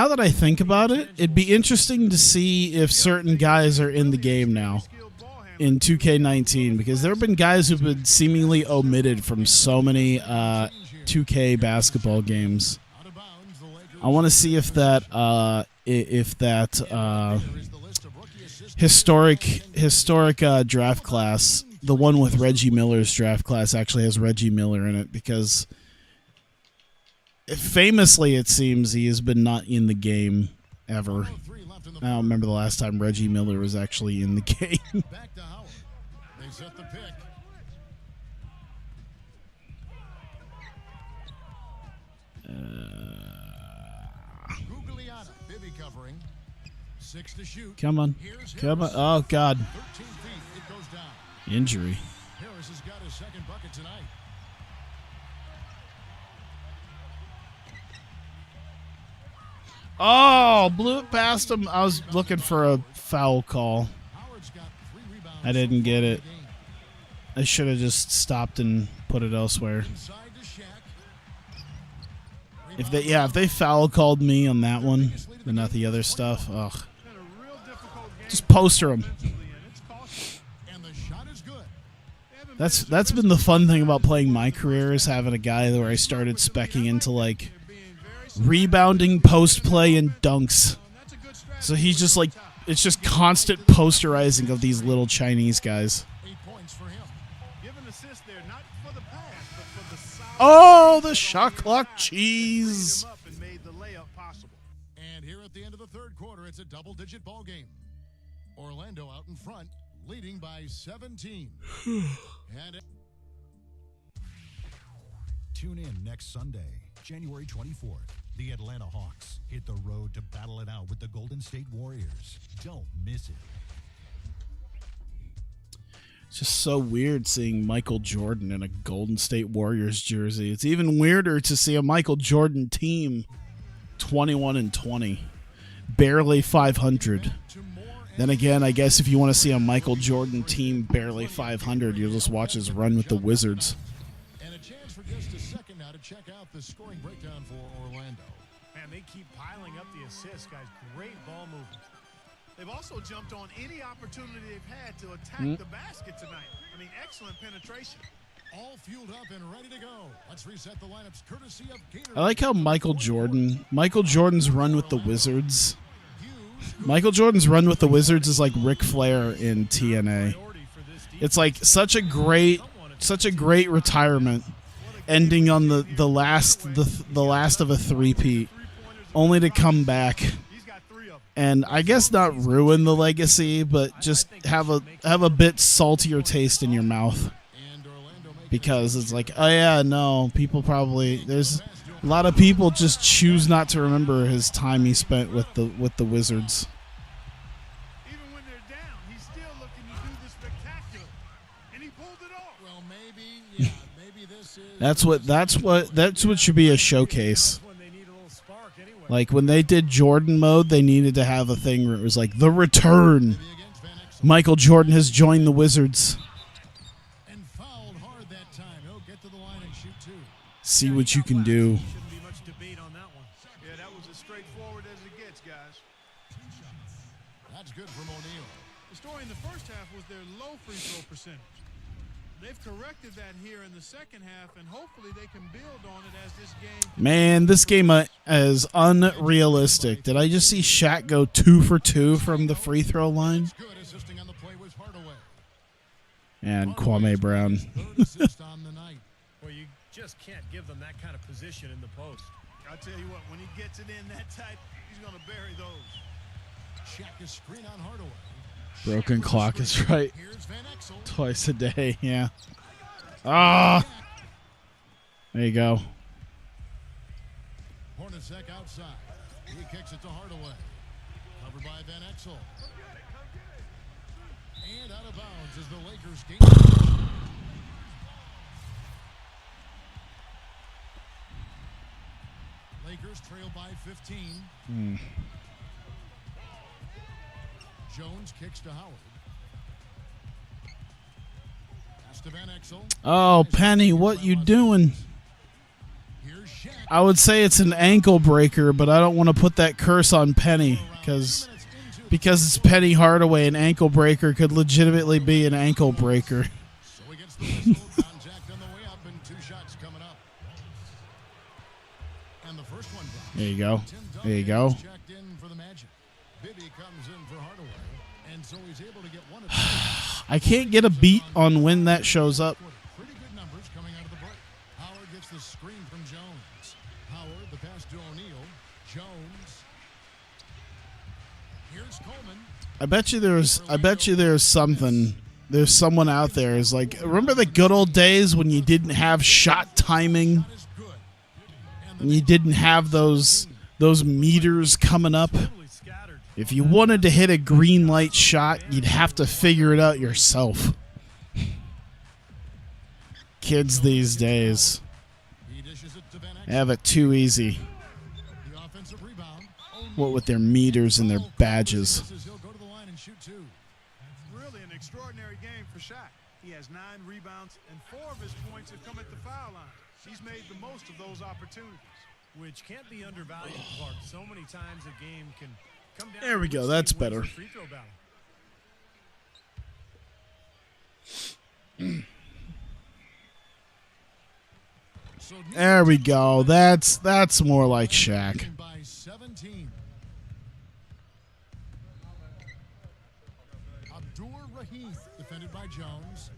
that I think about it, it'd be interesting to see if certain guys are in the game now in 2K19, because there have been guys who've been seemingly omitted from so many 2K basketball games. Out of bounds. The Lakers. I want to see if that There is the list of rookie assists historic draft class. The one with Reggie Miller's draft class actually has Reggie Miller in it because famously it seems he has been not in the game ever. I don't remember the last time Reggie Miller was actually in the game. Back to Howard. They set the pick. Guglielmo, Bibby covering. 6 to shoot. Come on. Here's Come on. Harris. Oh, God. 13 feet. It goes down. Injury. Harris has got his second bucket tonight. Oh, blew it past him. I was looking for a foul call. Howard's got 3 rebounds. I didn't get it. in the game. I should have just stopped and put it elsewhere. Inside to Shaq. If they foul called me on that one, but not the other stuff, ugh. Been a real difficult game Just poster him. defensively, and it's costly. And the shot is good. They haven't That's been the fun thing about playing MyCareer is having a guy where I started specking into like been very rebounding, post play, and dunks. that's a good strategy. So he's just like it's just constant posterizing of these little Chinese guys. 8 points for him. Give an assist there, not for the pass, but for the solid Oh, the shot clock cheese. freed him up and made the layup possible. And here at the end of the third quarter, it's a double-digit ball game. Orlando out in front, leading by 17. And Tune in next Sunday, January 24th. The Atlanta Hawks hit the road to battle it out with the Golden State Warriors. Don't miss it. It's just so weird seeing Michael Jordan in a Golden State Warriors jersey. It's even weirder to see a Michael Jordan team 21-20, barely 500. Then again, I guess if you want to see a Michael Jordan team barely 500, you'll just watch his run with the Wizards. and a chance for just a second now to check out the scoring breakdown for Orlando. Man, they keep piling up the assists, guys. Great ball movement. They've also jumped on any opportunity they've had to attack the basket tonight. I mean, excellent penetration. All fueled up and ready to go. Let's reset the lineups courtesy of Gatorade. I like how Michael Jordan's run with the Wizards. Michael Jordan's run with the Wizards is like Ric Flair in TNA. It's like such a great retirement, ending on the last of a three-peat, only to come back He's got 3 of them. and I guess not ruin the legacy, but just have a bit saltier taste in your mouth. And Orlando making Because it's like, oh yeah, no, there's a lot of people just choose not to remember his time he spent with the Wizards. Even when they're down, he's still looking to do the spectacular. And he pulled it off. well, maybe this is That's what should be a showcase. When they need a little spark anyway. Like when they did Jordan mode, they needed to have a thing where it was like the return. against Van Exel. Michael Jordan has joined the Wizards. And fouled hard that time. He'll get to the line and shoot 2. See what you can do. Shouldn't be much debate on that one. Yeah, that was as straightforward as it gets, guys. That's good from O'Neal. The story in the first half was their low free throw percentage. They've corrected that here in the second half, and hopefully they can build on it as this game. Man, this game is unrealistic. Did I just see Shaq go 2 for 2 from the free throw line? Good assisting on the play was Hardaway. And Kwame Brown. Third assist on the night. Well, you just can't give them that kind of position in the post. I'll tell you what, when he gets it in that tight, he's going to bury those. Shaq is screen on Hardaway. Broken clock is right. Here's Van Exel. Twice a day, yeah. Ah! There you go. Hornacek outside. He kicks it to Hardaway. Covered by Van Exel. And out of bounds as the Lakers gain. Lakers trail by 15. Jones kicks to Howard. Pass to Van Exel. Oh, Penny, what you doing? Here's Shaq. I would say it's an ankle breaker, but I don't want to put that curse on Penny because it's Penny Hardaway. An ankle breaker could legitimately be an ankle breaker. So he gets the whistle. Contact on the way up and 2 shots coming up. And the first one drops. There you go. Tim There you Duncan go. is checked in for the Magic. Bibby comes in for Hardaway, and so he's able to get one of I can't get a beat on when that shows up. pretty good numbers coming out of the break. Howard gets the screen from Jones. Howard, the pass to O'Neal. Jones. Here's Coleman. I bet you there's something. There's someone out there is like, remember the good old days when you didn't have shot timing? And you didn't have those meters coming up? If you wanted to hit a green light shot, you'd have to figure it out yourself. Kids these days have it too easy. What with their meters and their badges. Really an extraordinary game for Shaq. He has 9 rebounds, and 4 of his points have come at the foul line. He's made the most of those opportunities. Which can't be undervalued, Clark. So many times a game can come down. There we go. That's better. Free throw battle. There we go. That's more like Shaq. By 17. Abdur Rahim defended by Jones.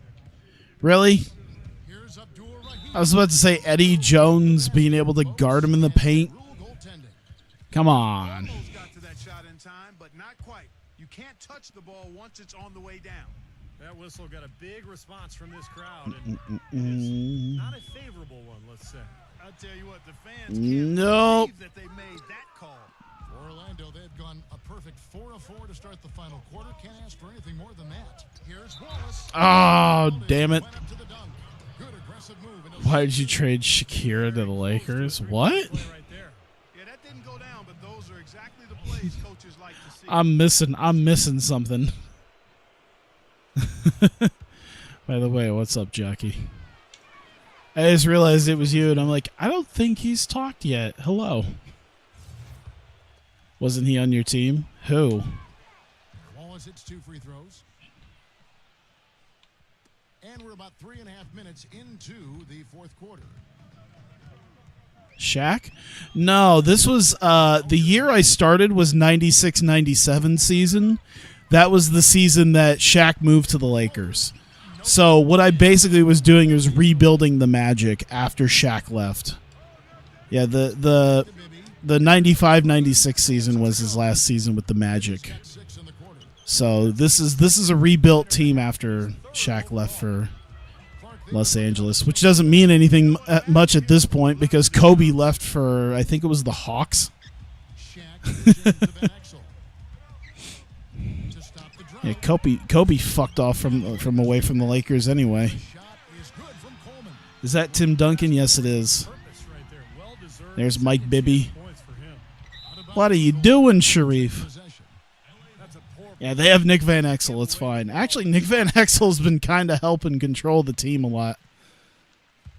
Really? Here's Abdur Rahim. I was about to say Eddie Jones being able to guard him in the paint. Come on. Almost got to that shot in time, but not quite. You can't touch the ball once it's on the way down. That whistle got a big response from this crowd, and it's not a favorable one, let's say. I'll tell you what, the fans can't Nope. believe that they made that call. For Orlando, they had gone a perfect 4 of 4 to start the final quarter. Can't ask for anything more than that. Here's Wallace. Oh, damn it. Went up to the dunk. Good aggressive move. And Why did you trade Shakira to the Lakers? What? Play right there. Yeah, that didn't go down, but those are exactly the plays coaches like to see. I'm missing something. By the way, what's up, Jackie? I just realized it was you, and I'm like, I don't think he's talked yet. Hello. Wasn't he on your team? Who? Wallace hits 2 free throws. And we're about 3.5 minutes into the fourth quarter. Shaq? No, this was the year I started was 96-97 season. That was the season that Shaq moved to the Lakers. So what I basically was doing was rebuilding the Magic after Shaq left. Yeah, the 95-96 season was his last season with the Magic. So this is a rebuilt team after Shaq left for Los Angeles, which doesn't mean anything much at this point because Kobe left for, I think it was the Hawks. Yeah, Kobe fucked off from away from the Lakers anyway. Is that Tim Duncan? Yes, it is. There's Mike Bibby. What are you doing, Sharif? Yeah, they have Nick Van Exel. It's fine. Actually, Nick Van Exel's been kind of helping control the team a lot.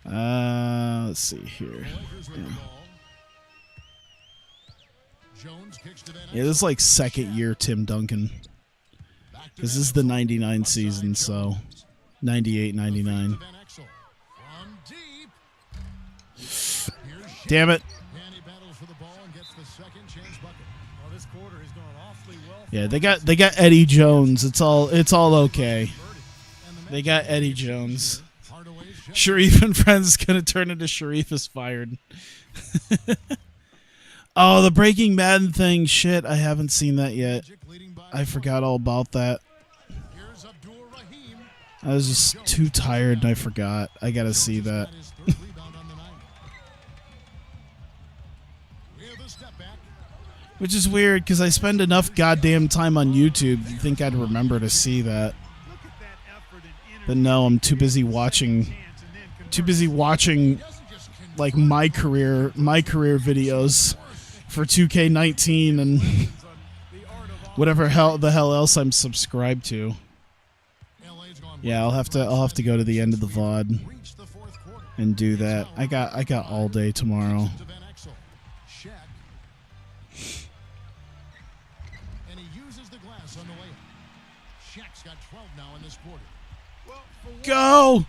Let's see here. Yeah, this is like second year Tim Duncan. This is the 99 season, so 98, 99. Damn it. Yeah, they got Eddie Jones. It's all okay. They got Eddie Jones. Sharif and Friends is gonna turn into Sharif is fired. Oh, the Breaking Madden thing. Shit, I haven't seen that yet. I forgot all about that. I was just too tired and I forgot. I gotta see that. Which is weird because I spend enough goddamn time on YouTube. You'd think I'd remember to see that. But no, I'm too busy watching like MyCareer videos for 2K19 and whatever the hell else I'm subscribed to. Yeah, I'll have to go to the end of the VOD and do that. I got all day tomorrow. Go,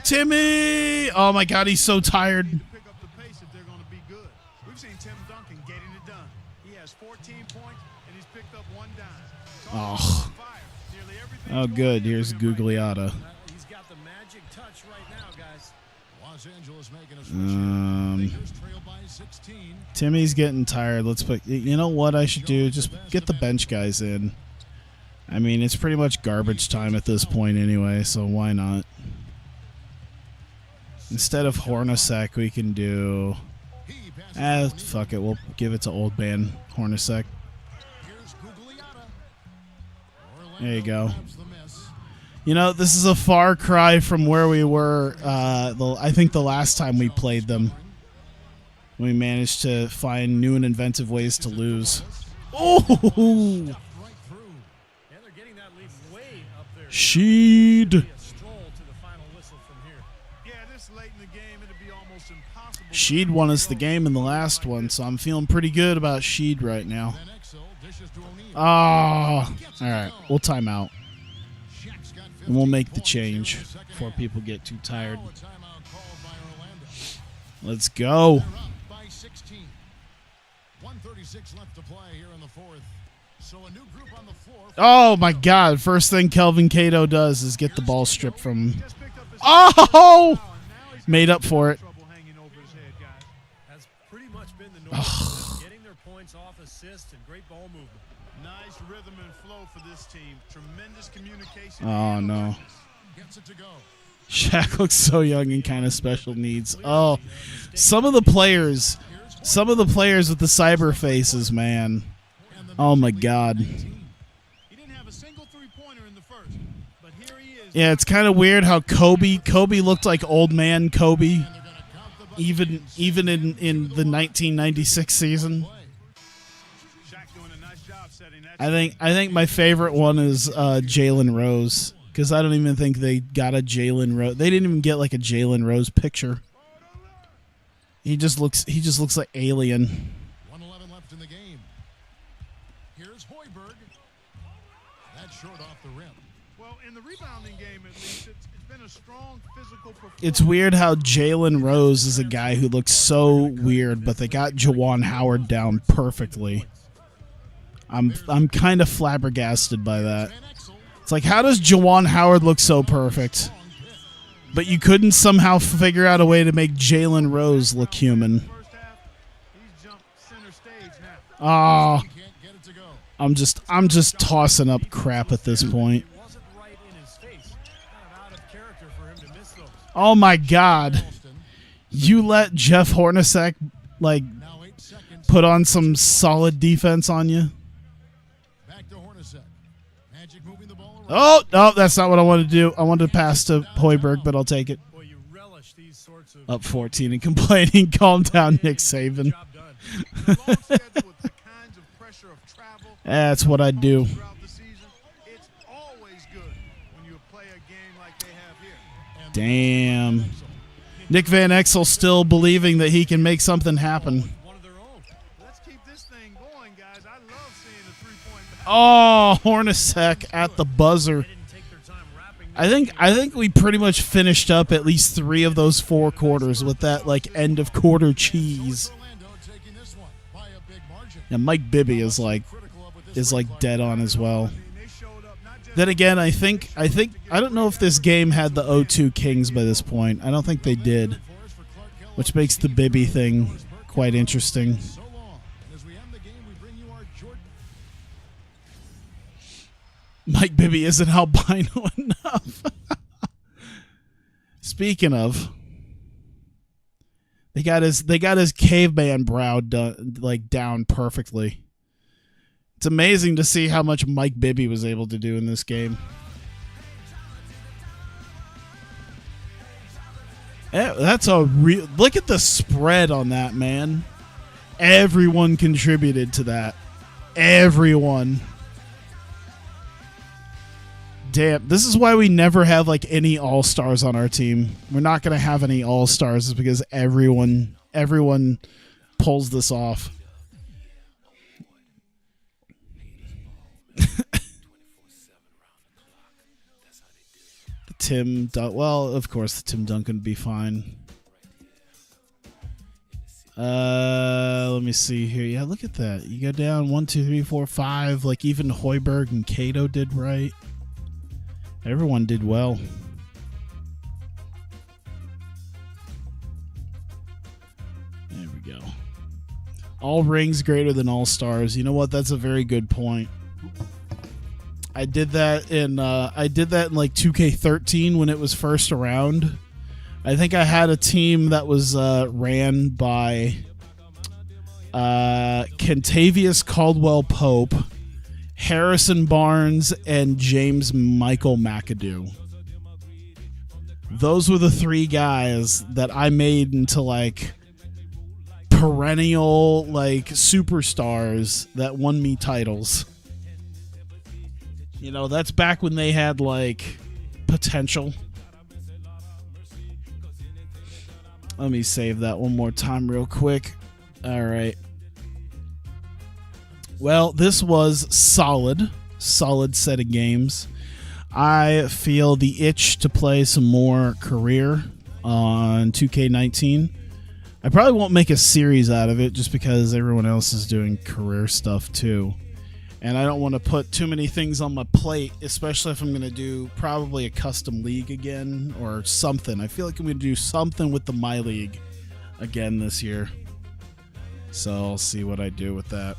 Timmy! Oh my God, he's so tired. Pick up the pace if they're going to be good. We've seen Tim Duncan getting it done. He has 14 points, and he's picked up 1 dime. Oh. Oh, good. Here's Gugliotta. He's got the magic touch right now, guys. Los Angeles making a switch. Lakers trail by 16. Timmy's getting tired. Let's put. You know what I should do? Just get the bench guys in. I mean, it's pretty much garbage time at this point anyway, so why not? Instead of Hornacek, we can do... fuck it. We'll give it to old man Hornacek. There you go. You know, this is a far cry from where we were, I think the last time we played them. We managed to find new and inventive ways to lose. Oh! Sheed. Sheed won us the game in the last one, so I'm feeling pretty good about Sheed right now. Oh, all right. We'll time out. And we'll make the change before people get too tired. Let's go. 1:36 left to play here in the fourth. So a new group on the floor. Oh my God! First thing Kelvin Cato does is get the ball stripped from him. Oh! Made up for it. That's pretty much been the norm. Getting their points off assists and great ball movement. Nice rhythm and flow for this team. Tremendous communication. Oh no. Gets it to go. Shaq looks so young and kind of special needs. Oh, some of the players with the cyber faces, man. Oh my God. He didn't have a single three-pointer in the first, but here he is. Yeah, it's kind of weird how Kobe looked like old man Kobe, even in the 1996 season. I think my favorite one is Jalen Rose, because I don't even think they got a Jalen Rose. They didn't even get like a Jalen Rose picture. He just looks like alien. 1:11 left in the game. Here's Hoiberg. That's short off the rim. Well, in the rebounding game, at least, it's been a strong physical performance. It's weird how Jalen Rose is a guy who looks so weird, but they got Juwan Howard down perfectly. I'm kind of flabbergasted by that. It's like, how does Juwan Howard look so perfect, but you couldn't somehow figure out a way to make Jalen Rose look human? Ah, I'm just tossing up crap at this point. Oh my God, you let Jeff Hornacek like put on some solid defense on you. Oh, no, that's not what I wanted to do. I wanted to pass to Hoiberg, but I'll take it. Up 14 and complaining. Calm down, Nick Saban. That's what I do. Damn. Nick Van Exel still believing that he can make something happen. Oh, Hornacek at the buzzer. I think we pretty much finished up at least 3 of those 4 quarters with that like end of quarter cheese. And Mike Bibby is like dead on as well. Then again, I don't know if this game had the O2 Kings by this point. I don't think they did, which makes the Bibby thing quite interesting. Mike Bibby isn't albino enough. Speaking of, they got his caveman brow down perfectly. It's amazing to see how much Mike Bibby was able to do in this game. That's a real look at the spread on that, man. Everyone contributed to that. Everyone. Damn, this is why we never have like any all-stars on our team. We're not going to have any all-stars is because everyone pulls this off. Well, of course, the Tim Duncan would be fine. Let me see here. Yeah, look at that. You go down 1, 2, 3, 4, 5. Like even Hoiberg and Cato did right. Everyone did well. There we go. All rings greater than all stars. You know what? That's a very good point. I did that in like 2K13 when it was first around. I think I had a team that was ran by Kentavious Caldwell Pope, Harrison Barnes, and James Michael McAdoo. Those were the 3 guys that I made into like perennial like superstars that won me titles. You know, that's back when they had like potential. Let me save that one more time real quick. All right. Well, this was solid set of games. I feel the itch to play some more career on 2K19. I probably won't make a series out of it just because everyone else is doing career stuff too. And I don't want to put too many things on my plate, especially if I'm going to do probably a custom league again or something. I feel like I'm going to do something with the My League again this year. So I'll see what I do with that.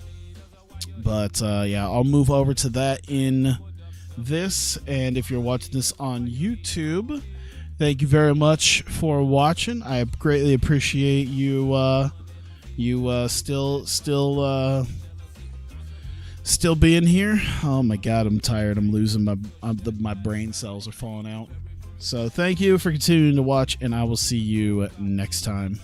But yeah, I'll move over to that in this. And if you're watching this on YouTube, thank you very much for watching. I greatly appreciate you still being here. Oh my god, I'm tired. I'm losing my brain cells are falling out. So thank you for continuing to watch, and I will see you next time.